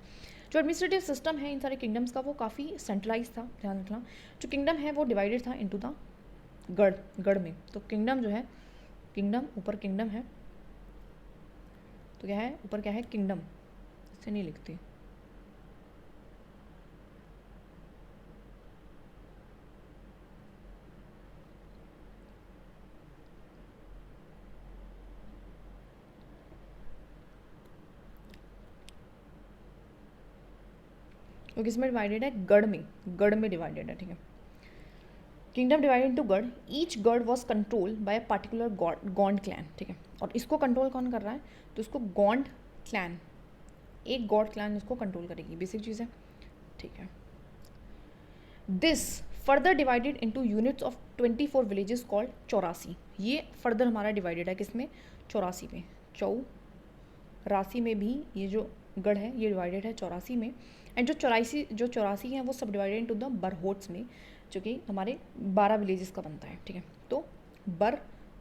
जो एडमिनिस्ट्रेटिव सिस्टम है इन सारे किंगडम्स का वो काफ़ी सेंट्रलाइज था. ध्यान रखना. जो किंगडम है वो डिवाइडेड था इनटू द गढ़ में. तो किंगडम जो है, किंगडम ऊपर किंगडम है, तो क्या है ऊपर क्या है किंगडम, इससे नहीं लिखती. तो किसमें डिवाइडेड है, गढ़ में डिवाइडेड है. ठीक है. किंगडम डिवाइडेड इनटू गढ़. ईच गढ़ was control by a particular Gond clan. ठीक है. और इसको कंट्रोल कौन कर रहा है, तो इसको गॉन्ड क्लैन, एक गॉड क्लैन इसको कंट्रोल करेगी. बेसिक चीज़ है. ठीक है. This further divided into units of 24 villages called 84. ये फर्दर हमारा डिवाइडेड है किसमें, 84 में. चौरासी में भी ये जो गढ़ है ये डिवाइडेड है 84 में. एंड जो 84 हैं वो सब डिवाइडेड इनटू द बरहोट्स में, जो कि हमारे 12 विलेजेस का बनता है. ठीक है. तो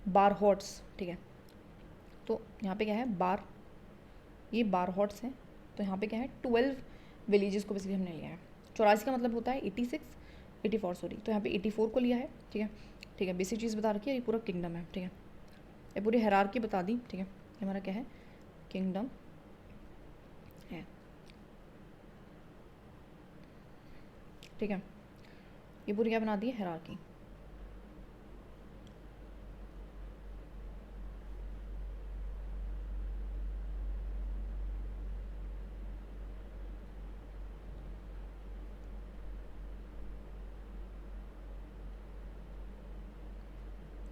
बारहोट्स. ठीक है. तो यहाँ पे क्या है ये बारहोट्स हैं. तो यहाँ पे क्या है 12 विलेजेस को बेसिकली हमने लिया है. 84 का मतलब होता है 84 सॉरी. तो यहाँ पे 84 को लिया है. ठीक है. ठीक है. बेसिक चीज़ बता रखी है. ये पूरा किंगडम है. ठीक है. ये पूरी हायरार्की बता दी. ठीक है. ये हमारा क्या है, किंगडम है. ठीक है. ये पूरी क्या बना दी है, हायरार्की.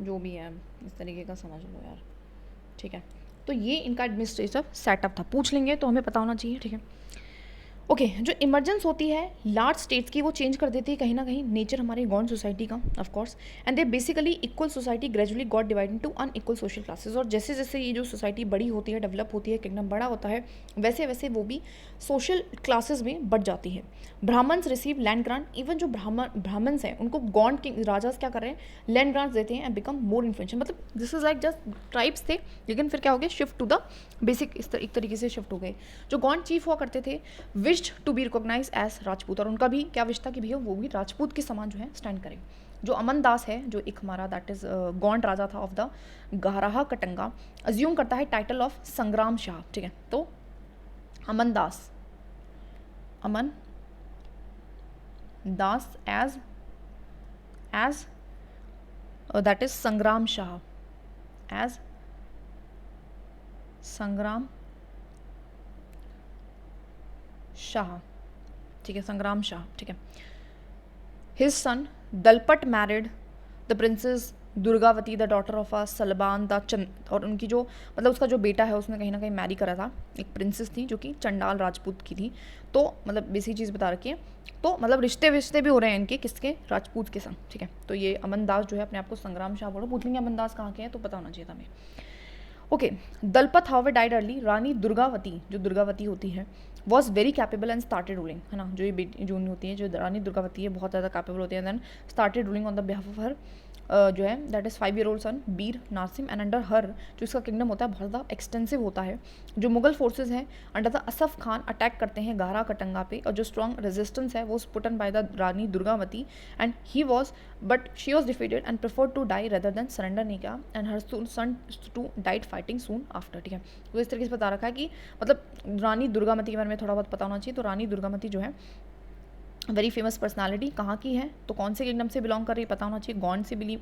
जो भी है इस तरीके का समझ लो यार. ठीक है. तो ये इनका एडमिनिस्ट्रेटिव सेटअप था. पूछ लेंगे तो हमें पता होना चाहिए. ठीक है. ओके. जो इमरजेंस होती है लार्ज स्टेट्स की वो चेंज कर देती है कहीं ना कहीं नेचर हमारी गॉन्ड सोसाइटी का, of course. And they basically equal society gradually got divide into unequal social classes. और जैसे जैसे ये जो सोसाइटी बड़ी होती है, डेवलप होती है, किंगडम बड़ा होता है, वैसे वैसे वो भी सोशल क्लासेस में बढ़ जाती है. Brahmans receive land grant. Even जो ब्राह्मण्स हैं उनको गॉन्ड के राजाज क्या कर रहे हैं, लैंड ग्रांट्स देते हैं एंड बिकम मोर इन्फ्लुएंशियल. मतलब this is like just tribes थे, लेकिन फिर क्या हो गया, शिफ्ट टू द बेसिक एक तरीके से शिफ्ट हो गए. जो गॉन्ड चीफ हुआ करते थे wished to be recognise as Rajput. और उनका भी क्या विश था कि भैया वो भी राजपूत के समान जो है स्टैंड करें. जो अमन दास है, जो एक हमारा दैट इज गॉन्ड राजा था of the Garha Katanga, assume करता है टाइटल ऑफ संग्राम शाह. ठीक है. तो अमन दास एज दैट इज संग्राम शाह, एज संग्राम शाह. ठीक है. संग्राम शाह. ठीक है. His son Dalpat married the princess Durgavati the daughter of a Salban the Chand. और उनकी जो मतलब उसका जो बेटा है उसने कहीं ना कहीं मैरी करा था एक प्रिंसेस थी जो कि चंडाल राजपूत की थी. तो मतलब बेसिक चीज़ बता रखी है. तो मतलब रिश्ते भी हो रहे हैं इनके किसके, राजपूत के संग. ठीक है. तो ये अमन दास जो है अपने आप को संग्राम शाह बोलो. पूछ लेंगे अमन दास कहाँ के हैं तो पता होना चाहिए था हमें. Okay, Dalpat however died early. Rani Durgavati, जो दुर्गावती होती है, was very capable and started ruling, है ना, जो ये बेटी जो होती है, जो रानी दुर्गावती है, बहुत ज़्यादा कैपेबल होती है, then started ruling on the behalf of her जो है that is 5-year-old son Bir Nasim. And under her जो इसका किंगडम होता है बहुत ज़्यादा एक्सटेंसिव होता है. जो मुगल फोर्सेज हैं under the Asaf Khan attack करते हैं गारा कटंगा पे, और जो स्ट्रॉन्ग रेजिस्टेंस है वो put on by the Rani Durgavati, and he was but she was defeated and preferred to die rather than surrender नहीं किया, and her son too died fighting soon after. ठीक है, तो इस तरीके से बता रखा है कि मतलब रानी दुर्गावती के बारे में थोड़ा बहुत पता होना चाहिए. तो रानी दुर्गावती जो है वेरी फेमस पर्सनालिटी, कहाँ की है, तो कौन से किंगडम से बिलोंग कर रही है पता होना चाहिए, गॉन्ड से बिलीव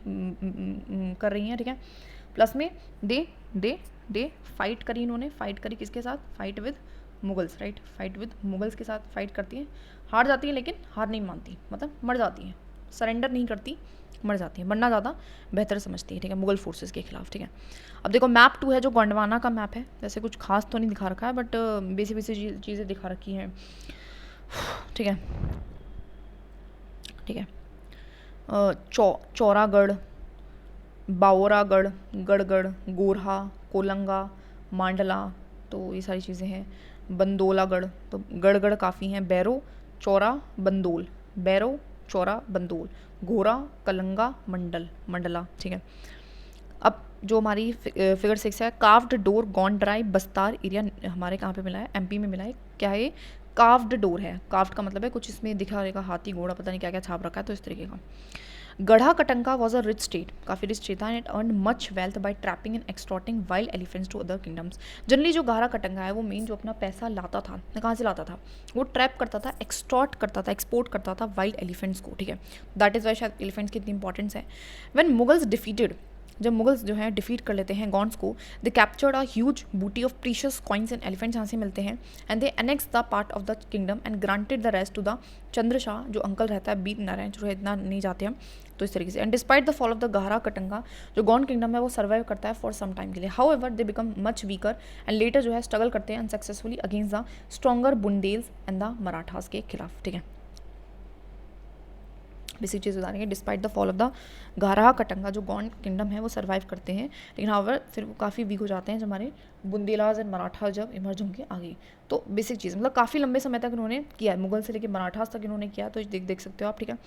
कर रही हैं. ठीक है, प्लस में दे फाइट करी, इन्होंने फाइट करी किसके साथ, fight with Mughals, right, fight with Mughals के साथ फाइट करती हैं, हार जाती है लेकिन हार नहीं मानती, मतलब मर जाती है, सरेंडर नहीं करती, मर जाती है, मरना ज़्यादा बेहतर समझती है. ठीक है, मुगल फोर्सेस के खिलाफ. ठीक है, अब देखो मैप 2 है जो गोंडवाना का मैप है, वैसे कुछ खास तो नहीं दिखा रखा है बट बेसिक चीज़ें दिखा रखी हैं. ठीक है, ठीक है, चौरागढ़, बावरागढ़, गढ़गढ़, गोरहा, कोलंगा, मांडला, तो ये सारी चीज़ें हैं. बंदोलागढ़, तो गढ़गढ़ काफ़ी हैं. बैरो, चौरा, बंदोल, बैरो, चौरा, बंदोल, घोरा, कलंगा, मंडला. ठीक है, अब जो हमारी फिगर 6 है, carved door Gond dry Bastar area, हमारे कहाँ पे मिला है, एमपी में मिला है. क्या है, कार्व्ड डोर है. कार्व्ड का मतलब है कुछ इसमें दिखा रहेगा, हाथी घोड़ा पता नहीं क्या क्या छाप रखा है, तो इस तरीके का. Garha Katanga was a rich state, काफ़ी रिच स्टेट था, and it earn much wealth by trapping and extorting wild elephants to other kingdoms. Generally जो गढ़ा कटंका है वो मेन जो अपना पैसा लाता था, कहाँ से लाता था, वो ट्रैप करता था, एक्सटॉर्ट करता था, एक्सपोर्ट करता था वाइल्ड एलिफेंट्स को. ठीक है, दैट इज़ वाई शायद एलिफेंट्स की इतनी इंपॉर्टेंस है. व्हेन मुगल्स डिफीटेड, जब मुगल्स जो हैं डिफीट कर लेते हैं गॉन्ड्स को, they captured a huge booty of precious coins and elephants यहाँ से मिलते हैं, and they annex the part of the kingdom and granted the rest to the Chandrashah, जो अंकल रहता है, बीत नारायण, जो इतना नहीं जाते हम, तो इस तरीके से. And despite the fall of the गहरा कटंगा, जो गॉन्ड किंगडम है वो सर्वाइव करता है फॉर सम टाइम के लिए. However they become much weaker and later जो है स्ट्रगल करते हैं unsuccessfully against the stronger Bundelas and the Marathas के खिलाफ. ठीक है, बेसिक चीज़ बता रही है. Despite the fall of the Garha Katanga, जो गॉन्ड किंगडम है वो सर्वाइव करते हैं, लेकिन हाउएवर फिर वो काफ़ी वीक हो जाते हैं जब हमारे बुंदेलाज एंड मराठा जब इमर्ज होंगे आगे. तो बेसिक चीज़ मतलब काफ़ी लंबे समय तक इन्होंने किया है, मुगल से लेकर मराठास तक इन्होंने किया, तो देख सकते हो आप. ठीक है,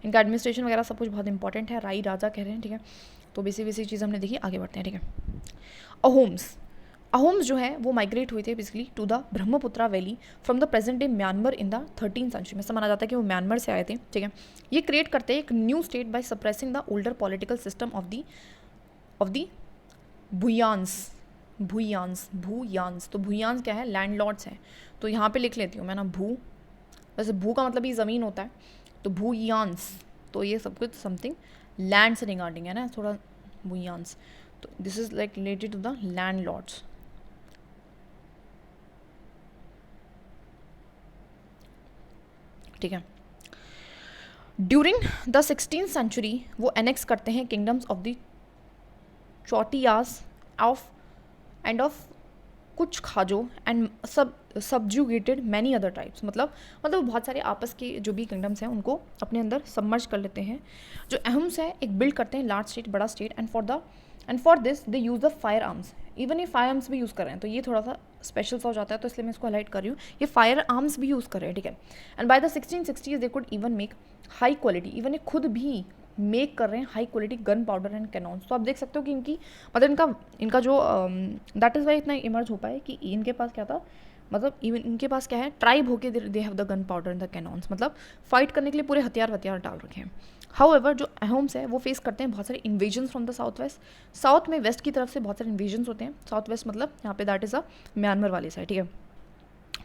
इनका एडमिनिस्ट्रेशन वगैरह सब कुछ बहुत इंपॉर्टेंट है, राई राजा कह रहे हैं. ठीक है, तो बेसिक चीज़ हमने देखी, आगे बढ़ते हैं. ठीक है, अहोम्स जो है वो माइग्रेट हुए थे basically to the Brahmaputra valley from the present day Myanmar in the 13th century में. माना जाता है कि वो म्यांमार से आए थे. ठीक है, ये क्रिएट करते हैं एक new state by suppressing the older political system of the Bhuyans. तो भूयांस क्या है, लैंडलॉर्ड्स हैं. तो यहाँ पे लिख लेती हूँ मैं ना, वैसे भू का मतलब ये ज़मीन होता है, तो भूयांस, तो ये सब कुछ समथिंग लैंड से रिगार्डिंग है ना, थोड़ा भूयांस. तो this is like related to the landlords. ठीक है, ड्यूरिंग द 16th सेंचुरी वो एनेक्स करते हैं kingdoms of the Chutiyas of कुछ Khajo and subjugated many other tribes. मतलब बहुत सारे आपस के जो भी किंगडम्स हैं उनको अपने अंदर सबमर्ज कर लेते हैं. जो अहम्स है एक बिल्ड करते हैं लार्ज स्टेट, बड़ा state, and for this they use the fire arms. Even ये फायर आर्म्स भी यूज़ कर रहे हैं, तो ये थोड़ा सा स्पेशल सा हो जाता है, तो इसलिए मैं इसको हाईलाइट कर रही हूँ. ये फायर आर्म्स भी यूज़ कर रहे हैं. ठीक है, and by the 1660s they could even make high quality, even ये खुद भी मेक कर रहे हैं high quality gunpowder and cannons. तो आप देख सकते हो कि इनका जो दैट इज़ वाई इतना इमर्ज हो पाए कि इनके पास क्या था, मतलब इवन इनके पास क्या है, ट्राइब होके they have the gunpowder and the cannons, मतलब फाइट करने के लिए पूरे हथियार डाल रखे हैं. हाउएवर जो अहोम्स है वो फेस करते हैं बहुत सारे invasions from the south west. South में वेस्ट की तरफ से बहुत सारे इन्वेजन्स होते हैं. साउथ वेस्ट मतलब यहाँ पे दैट इज़ अ म्यांमार वाली साइड. ठीक है,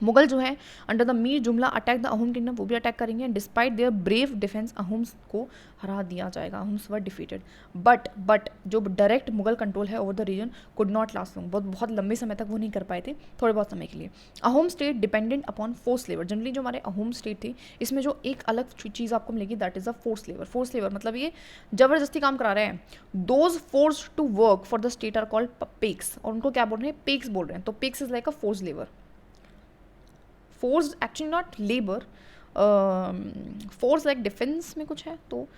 मुगल जो है अंडर द मीर जुमला अटैक द अहोम किंगडम, वो भी अटैक करेंगे. Despite their brave defence Ahoms को हरा दिया जाएगा. अहोम्स वर डिफीटेड, बट जो डायरेक्ट मुगल कंट्रोल है over the region could not last long. बहुत लंबे समय तक वो नहीं कर पाए थे, थोड़े बहुत समय के लिए. Ahom state dependent upon force labour. Generally जो हमारे अहोम स्टेट थी इसमें जो एक अलग चीज़ आपको मिलेगी that is a force labour. मतलब ये जबरदस्ती काम करा रहे हैं. Those force to work for the state are called paiks, और उनको क्या बोल रहे हैं, पेक्स बोल रहे हैं. तो PECS is like a force labour. Force actually not labour, force like defence में कुछ है, तो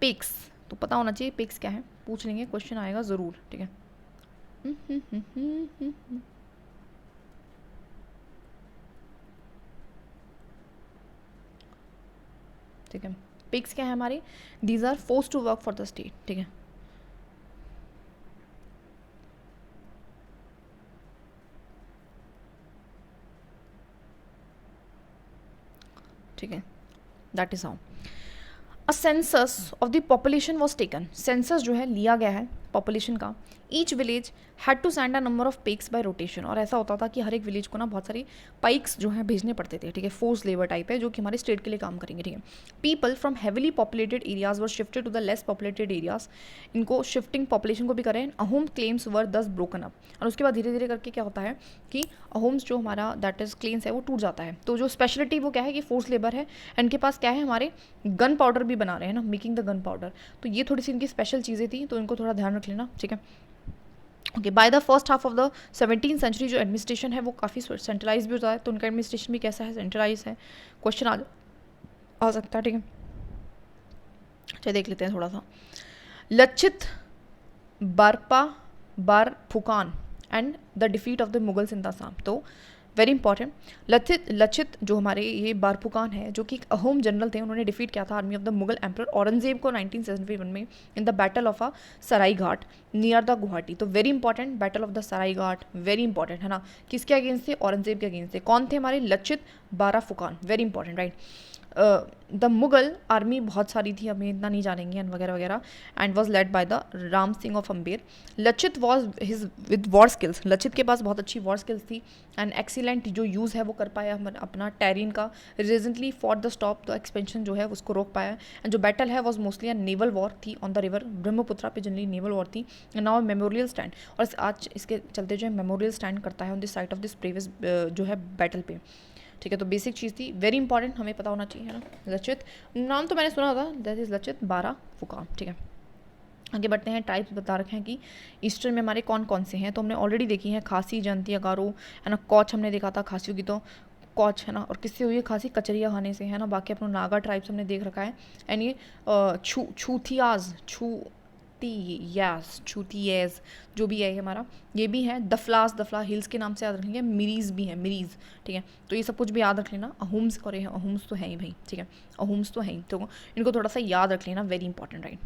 पेक्स तो पता होना चाहिए पेक्स क्या है, पूछ लेंगे, क्वेश्चन आएगा ज़रूर. ठीक है, ठीक है, पिग्स क्या है हमारे, these are force to work for the state. ठीक है, ठीक है, that is how a census of the population was taken. Census जो है लिया गया है पॉपुलेशन का। Each village had to send a number of paiks by rotation, और ऐसा होता था कि हर एक विलेज को ना बहुत सारी पाइक्स जो है भेजने पड़ते थे। ठीक है, फोर्स लेबर टाइप है जो कि हमारे स्टेट के लिए काम करेंगे। ठीक है, people from heavily populated areas were shifted to the less populated areas. इनको शिफ्टिंग पॉपुलेशन को भी करें। अहोम क्लेम्स वर दस ब्रोकन अप, और उसके बाद धीरे धीरे करके क्या होता है कि अहोम्स जो हमारा दैट इज क्लेम्स है वो टूट जाता है। तो जो स्पेशलिटी वो क्या है कि फोर्स लेबर है, इनके पास क्या है, हमारे गन पाउडर भी बना रहे हैं ना, मेकिंग द गन पाउडर। तो ये थोड़ी सी इनकी स्पेशल चीज़ें थी, तो इनको थोड़ा ध्यान रख लेना। ठीक है, okay, by the first half of the 17th century जो एडमिनिस्ट्रेशन है वो काफ़ी सेंट्रलाइज भी होता है। तो उनका एडमिनिस्ट्रेशन भी कैसा है, सेंट्रलाइज है। क्वेश्चन आ सकता है। ठीक है, चलिए देख लेते हैं थोड़ा सा। Lachit Barphukan and the defeat of the Mughals in the Assam. तो वेरी इंपॉर्टेंट, लचित जो हमारे ये बारफुकान है जो कि एक अहोम जनरल थे, उन्होंने डिफीट किया था army of the Mughal emperor Aurangzeb को 1971 में in the battle of a Sarai Ghat near the Guwahati. तो very important, battle of the Sarai Ghat very important है ना। किसके अगेंस्ट थे, औरंगजेब के अगेंस्ट थे। कौन थे हमारे, Lachit Barphukan, very important right. The Mughal army बहुत सारी थी, हमें इतना नहीं जानेंगे वगैरह वगैरह, and was led by the Ram Singh of Amber. Lachit was his with war skills, Lachit के पास बहुत अच्छी वॉर स्किल्स थी एंड एक्सीलेंट जो यूज़ है वो कर पाया अपना टेरिन का। रिजेंटली for the stop the expansion जो है उसको रोक पाया। एंड जो बैटल है was mostly a naval war थी ऑन द रिवर ब्रह्मपुत्रा पे, जनरली नेवल वॉर थी। नाउ मेमोरियल स्टैंड, और आज इसके चलते जो है मेमोरियल स्टैंड करता है on this site of this previous जो है बैटल पे। ठीक है, तो बेसिक चीज़ थी, वेरी इंपॉर्टेंट, हमें पता होना चाहिए है ना। लचित नाम तो मैंने सुना था, दैट इज लचित बाराफुकान। ठीक है, आगे बढ़ते हैं। टाइप्स बता रखे हैं कि ईस्टर्न में हमारे कौन कौन से हैं, तो हमने ऑलरेडी देखी है, खासी, जयंती, अगारो है ना। कौच हमने देखा था खासियों की, तो कौच है ना। और किससे हुई है खांसी, कचरिया खाने से है ना। बाकी अपना नागा ट्राइब्स हमने देख रखा है। एंड ये छूथियाज, छूतीयज जो भी है हमारा, ये भी है। दफला हिल्स के नाम से याद रखेंगे। मिरीज भी है, मिरीज। ठीक है, तो ये सब कुछ भी याद रख लेना। अहोम्स और अहोम्स तो है ही भाई। ठीक है, अहोम्स तो है ही, तो इनको थोड़ा सा याद रख लेना, वेरी इंपॉर्टेंट राइट।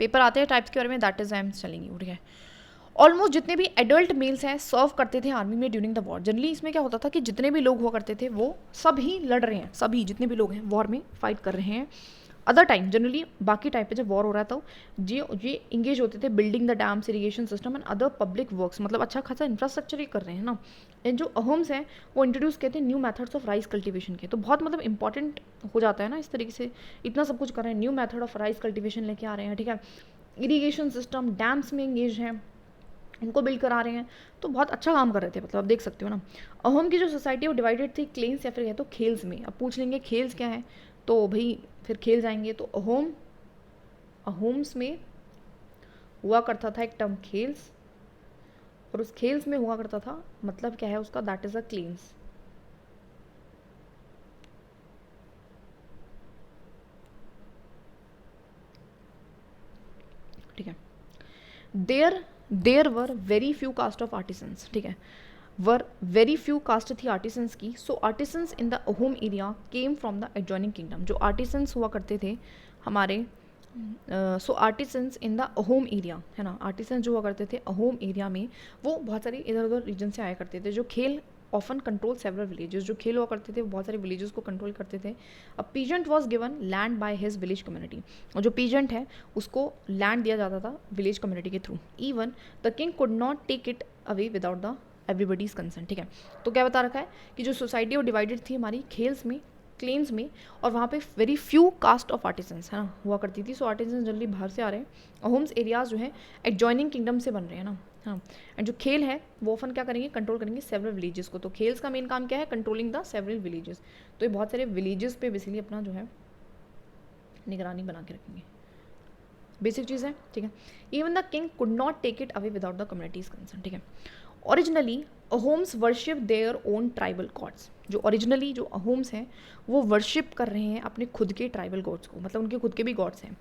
पेपर आते हैं टाइप्स के बारे में, that is I am telling you. ठीक है, ऑलमोस्ट जितने भी एडल्ट मेल्स हैं सर्व करते थे आर्मी में ड्यूरिंग द वॉर। जनरली इसमें क्या होता था कि जितने भी लोग हुआ करते थे वो सब ही लड़ रहे हैं, सभी जितने भी लोग हैं वॉर में फाइट कर रहे हैं। अदर टाइम जनरली बाकी टाइम पे जब वॉर हो रहा था ये इंगेज होते थे building the dams, irrigation system and other public works, मतलब अच्छा खासा इंफ्रास्ट्रक्चर ही कर रहे हैं ना। एंड जो अहोम्स हैं वो इंट्रोड्यूस कहते हैं new methods of rice cultivation के। तो बहुत मतलब इंपॉर्टेंट हो जाता है ना इस तरीके से, इतना सब कुछ कर रहे हैं, new method of rice cultivation लेके आ रहे हैं। ठीक है, इरीगेशन सिस्टम, डैम्स में इंगेज हैं, इनको बिल्ड करा रहे हैं, तो बहुत अच्छा काम कर रहे थे, मतलब आप देख सकते हो ना। अहोम की जो सोसाइटी वो डिवाइडेड थी क्लेन्स या फिर तो खेल्स में। अब पूछ लेंगे खेल्स क्या है, तो भाई फिर खेल जाएंगे। तो अहोम्स में हुआ करता था एक टर्म खेल्स, और उस खेल्स में हुआ करता था मतलब क्या है उसका, दैट इज अ क्लेन्स। ठीक है, there were very few caste of artisans. ठीक है, वर वेरी फ्यू कास्ट थी आर्टिसंस की। So artisans in the Ahom area came from the adjoining kingdom. जो आर्टिसंस हुआ करते थे हमारे, so artisans in the Ahom area है ना, आर्टिसंस जो हुआ करते थे अहोम एरिया में वो बहुत सारे इधर उधर रीजन से आया करते थे। जो खेल ऑफन कंट्रोल सेवरल विलेजेस, जो खेल हुआ करते थे वो बहुत सारे विलेजेस को कंट्रोल करते थे। A peasant was given land by his village community, और जो पीजेंट है उसको लैंड दिया जाता था विलेज कम्युनिटी के through. Even the king could not take it away without the everybody's concern. ठीक है, तो क्या बता रखा है कि जो सोसाइटी वो डिवाइडेड थी हमारी खेल्स में, क्लेन्स में, और वहाँ पे very few caste of artisans है ना हुआ करती थी। सो आर्टिसंस जल्दी बाहर से आ रहे हैं। अहोम्स एरियाज जो है एडजॉइनिंग किंगडम से बन रहे हैं ना। हाँ, एंड जो खेल है वो ऑफन क्या करेंगे, कंट्रोल करेंगे सेवरल विलेजेस को। तो खेल्स का मेन काम क्या है, कंट्रोलिंग द सेवरल विलेजेस। तो ये बहुत सारे विलेजेस पे बेसिकली अपना जो है निगरानी बना के रखेंगे, बेसिक चीज़ है। ठीक है, even the king could not take it away without the communities concern. ठीक है, originally Ahoms worship their own tribal gods. जो ओरिजिनली जो अहोम्स हैं वो वर्शिप कर रहे हैं अपने खुद के ट्राइबल गॉड्स को, मतलब उनके खुद के भी गॉड्स हैं।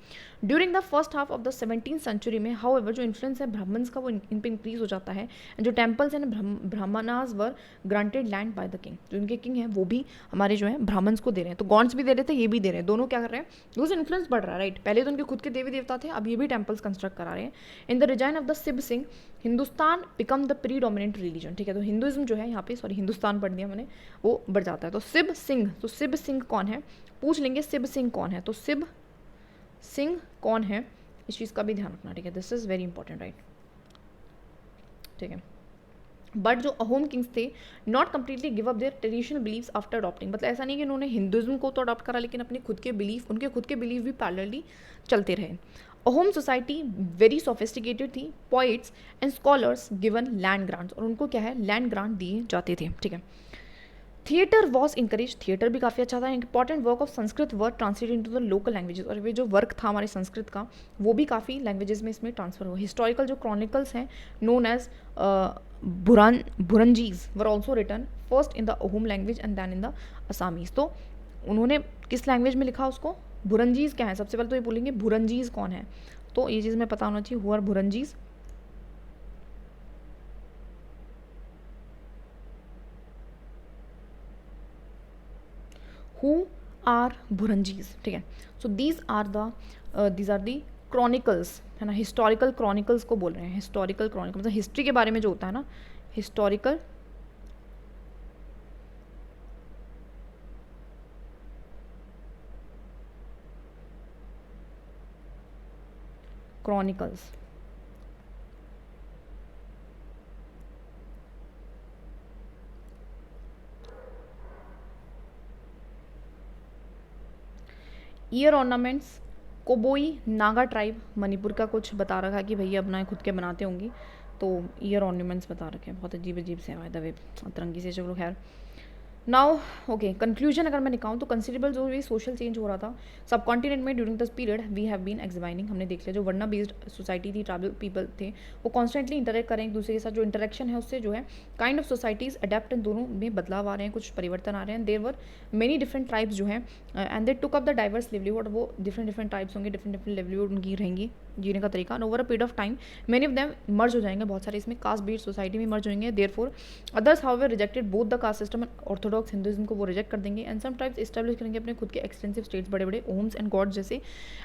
During the first half of the 17th century में हाउएवर जो इन्फ्लुएंस है ब्राह्मण्स का वो इन पे इंक्रीज हो जाता है। एंड जो टेम्पल्स हैं Brahmanas were granted land by the king. जो उनके किंग हैं वो भी हमारे जो है ब्राह्मण्स को दे रहे हैं, तो गॉड्स भी दे रहे थे, ये भी दे रहे हैं, दोनों क्या कर रहे हैं, बिकॉज इन्फ्लुएंस बढ़ रहा है, राइट। पहले तो उनके खुद के देवी देवता थे, अब ये भी टेम्पल्स कंस्ट्रक्ट करा रहे हैं। In the reign of the Sib Singh Hindustan become the predominant religion, ठीक है। तो हिंदुइज्म जो है यहाँ पे, सॉरी हिंदुस्तान पढ़ दिया मैंने, वो बढ़ जाता है। तो सिब सिंह, तो सिब सिंह कौन है, पूछ लेंगे सिब सिंह कौन है, तो सिब सिंह कौन है, इस चीज़ का भी ध्यान रखना, ठीक है। This is very important, right, ठीक है। बट जो अहोम किंग्स थे not completely give up their traditional beliefs after adopting, मतलब ऐसा नहीं कि उन्होंने हिंदुइज्म को तो अडॉप्ट करा, लेकिन अपने खुद के बिलीफ, उनके खुद के बिलीफ भी पैरेलली चलते रहे। अहोम सोसाइटी वेरी सोफिस्टिकेटेड थी, poets and scholars given land grants, और उनको क्या है, लैंड ग्रांट दिए जाते थे, ठीक है। थिएटर वॉज इंकरेज, थिएटर भी काफ़ी अच्छा था। Important work of Sanskrit work translated into the local languages, और ये जो वर्क था हमारे संस्कृत का वो भी काफ़ी लैंग्वेजेस में इसमें ट्रांसफर हुआ। हिस्टोरिकल जो क्रॉनिकल्स हैं known as Buranjis were also written first in the Ahom language and then in the Assamese. तो उन्होंने किस लैंग्वेज में लिखा उसको, बुरंजीज क्या है, सबसे पहले तो ये बोलेंगे बुरंजीज कौन है, तो ये चीज़ में पता होना चाहिए, who are Buranjis. Who are Buranjis, ठीक है। So these are the chronicles, है ना, हिस्टोरिकल क्रॉनिकल्स को बोल रहे हैं। हिस्टोरिकल क्रॉनिकल मतलब हिस्ट्री के बारे में जो होता है ना, historical chronicles. Ear ornaments, Kabui Naga tribe Manipur का कुछ बता रखा है कि भैया अपना खुद के बनाते होंगी, तो ईयर ऑर्नामेंट्स बता रखे हैं, बहुत अजीब अजीब से हैं द वे, अतरंगी से, चलो खैर। नाउ ओके, कंक्लूजन अगर मैं निकालूँ तो कंसिडरेबल जो भी सोशल चेंज हो रहा था सब कॉन्टिनेंट में during this period we have been examining, हमने देख लिया। जो वर्ना बेस्ड सोसाइटी थी, ट्राइबल पीपल थे, वो कॉन्स्टेंटली इंटरेक्ट करें एक दूसरे के साथ, जो इंटरेक्शन है उससे जो है काइंड ऑफ सोसाइटीज़ अडेप्ट, इन दोनों में बदलाव आ रहे हैं, कुछ परिवर्तन आ रहे हैं। There were many different tribes जो हैं and they took up the diverse livelihood, वो डिफरेंट ट्राइब्स होंगे, डिफरेंट लिवलीहुड उनकी रहेंगी, जीने का तरीका। And over a period of time many of them merge हो जाएंगे, बहुत सारे इसमें कास्ट बेस्ड सोसाइटी में मर्ज होंगे। Therefore others however rejected both the caste system and Orthodox Hinduism को वो रिजेक्ट कर देंगे। एंड सम ट्राइब्स एस्टैब्लिश करेंगे अपने खुद के एक्सटेंसिव स्टेट्स, बड़े बड़े ओम्स एंड गॉड्स जैसे,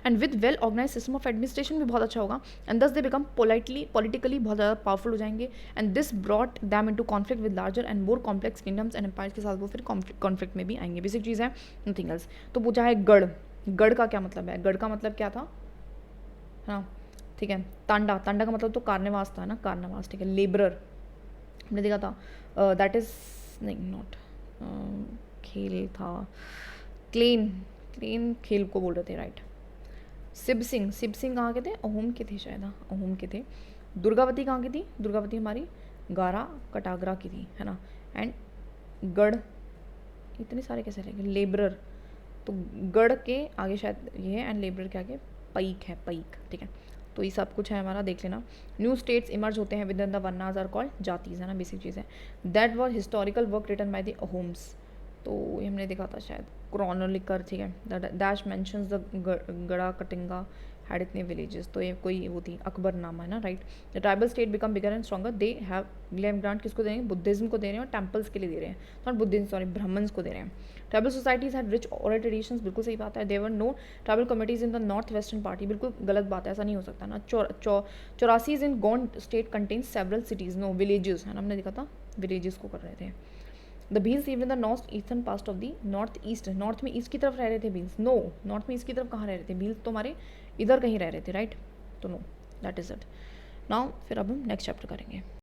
and with well organise system of administration भी बहुत अच्छा होगा। एंड दस दे बिकम पॉलिटिकली बहुत ज़्यादा पावरफुल हो जाएंगे। And this brought them into conflict with larger and more complex kingdoms and empires के साथ वो फिर कॉन्फ्लिक्ट में भी आएंगे। बेसिक चीज़ है, नथिंग एल्स। तो पूछा है गढ़, गढ़ का क्या मतलब है, गढ़ का मतलब क्या था, हाँ ठीक है। तांडा, तांडा का मतलब तो कार्निवास था ना, कार्निवास, ठीक है। लेबरर हमने देखा था, दैट इज नहीं नॉट खेल था, क्लेन, क्लेन खेल को बोल रहे थे, राइट। शिव सिंह, शिव सिंह कहाँ के थे, अहोम के थे शायद, हाँ अहोम के थे। दुर्गावती कहाँ की थी, दुर्गावती हमारी गारा कटागरा की थी, है ना। एंड गढ़, इतने सारे कैसे रहेंगे, लेबरर, तो गढ़ के आगे शायद ये है एंड लेबरर के आगे पैक है, पैक, ठीक है। तो ये सब कुछ है हमारा, देख लेना। न्यू स्टेट्स इमर्ज होते हैं within the varnas are called jatis, है ना, बेसिक चीज़ है। That was historical work written by the Ahoms, तो ये हमने देखा था शायद क्रॉनोलिकर, ठीक है। दैश मेंशंस द गड़ा कटिंगा हैड इतने विलेजेस, तो ये कोई वो थी अकबर नामा, है ना, right. The tribal state become bigger and stronger, they have land grant किसको दे रहे हैं, बुद्धिज्म को दे रहे हैं और टेम्पल्स के लिए दे रहे हैं, नॉट बुद्धिज्म सॉरी ब्राह्मण्स को दे रहे हैं। Tribal societies had rich oral traditions, बिल्कुल सही बात है। There were no tribal communities in the north western party, बिल्कुल गलत बात है, ऐसा नहीं हो सकता ना। 84 in Gond state contain several cities, no villages, है ना, हमने देखा था विलेजेस को कर रहे थे। The Bhils live in the north eastern past of the north east, north में ईस्ट की तरफ रह रहे थे भील्स, नो नॉर्थ में ईस्ट की तरफ कहाँ रह रहे थे भील्स, तो हमारे इधर कहीं रह रहे थे, राइट। तो no, that is it. Now फिर अब हम नेक्स्ट चैप्टर करेंगे।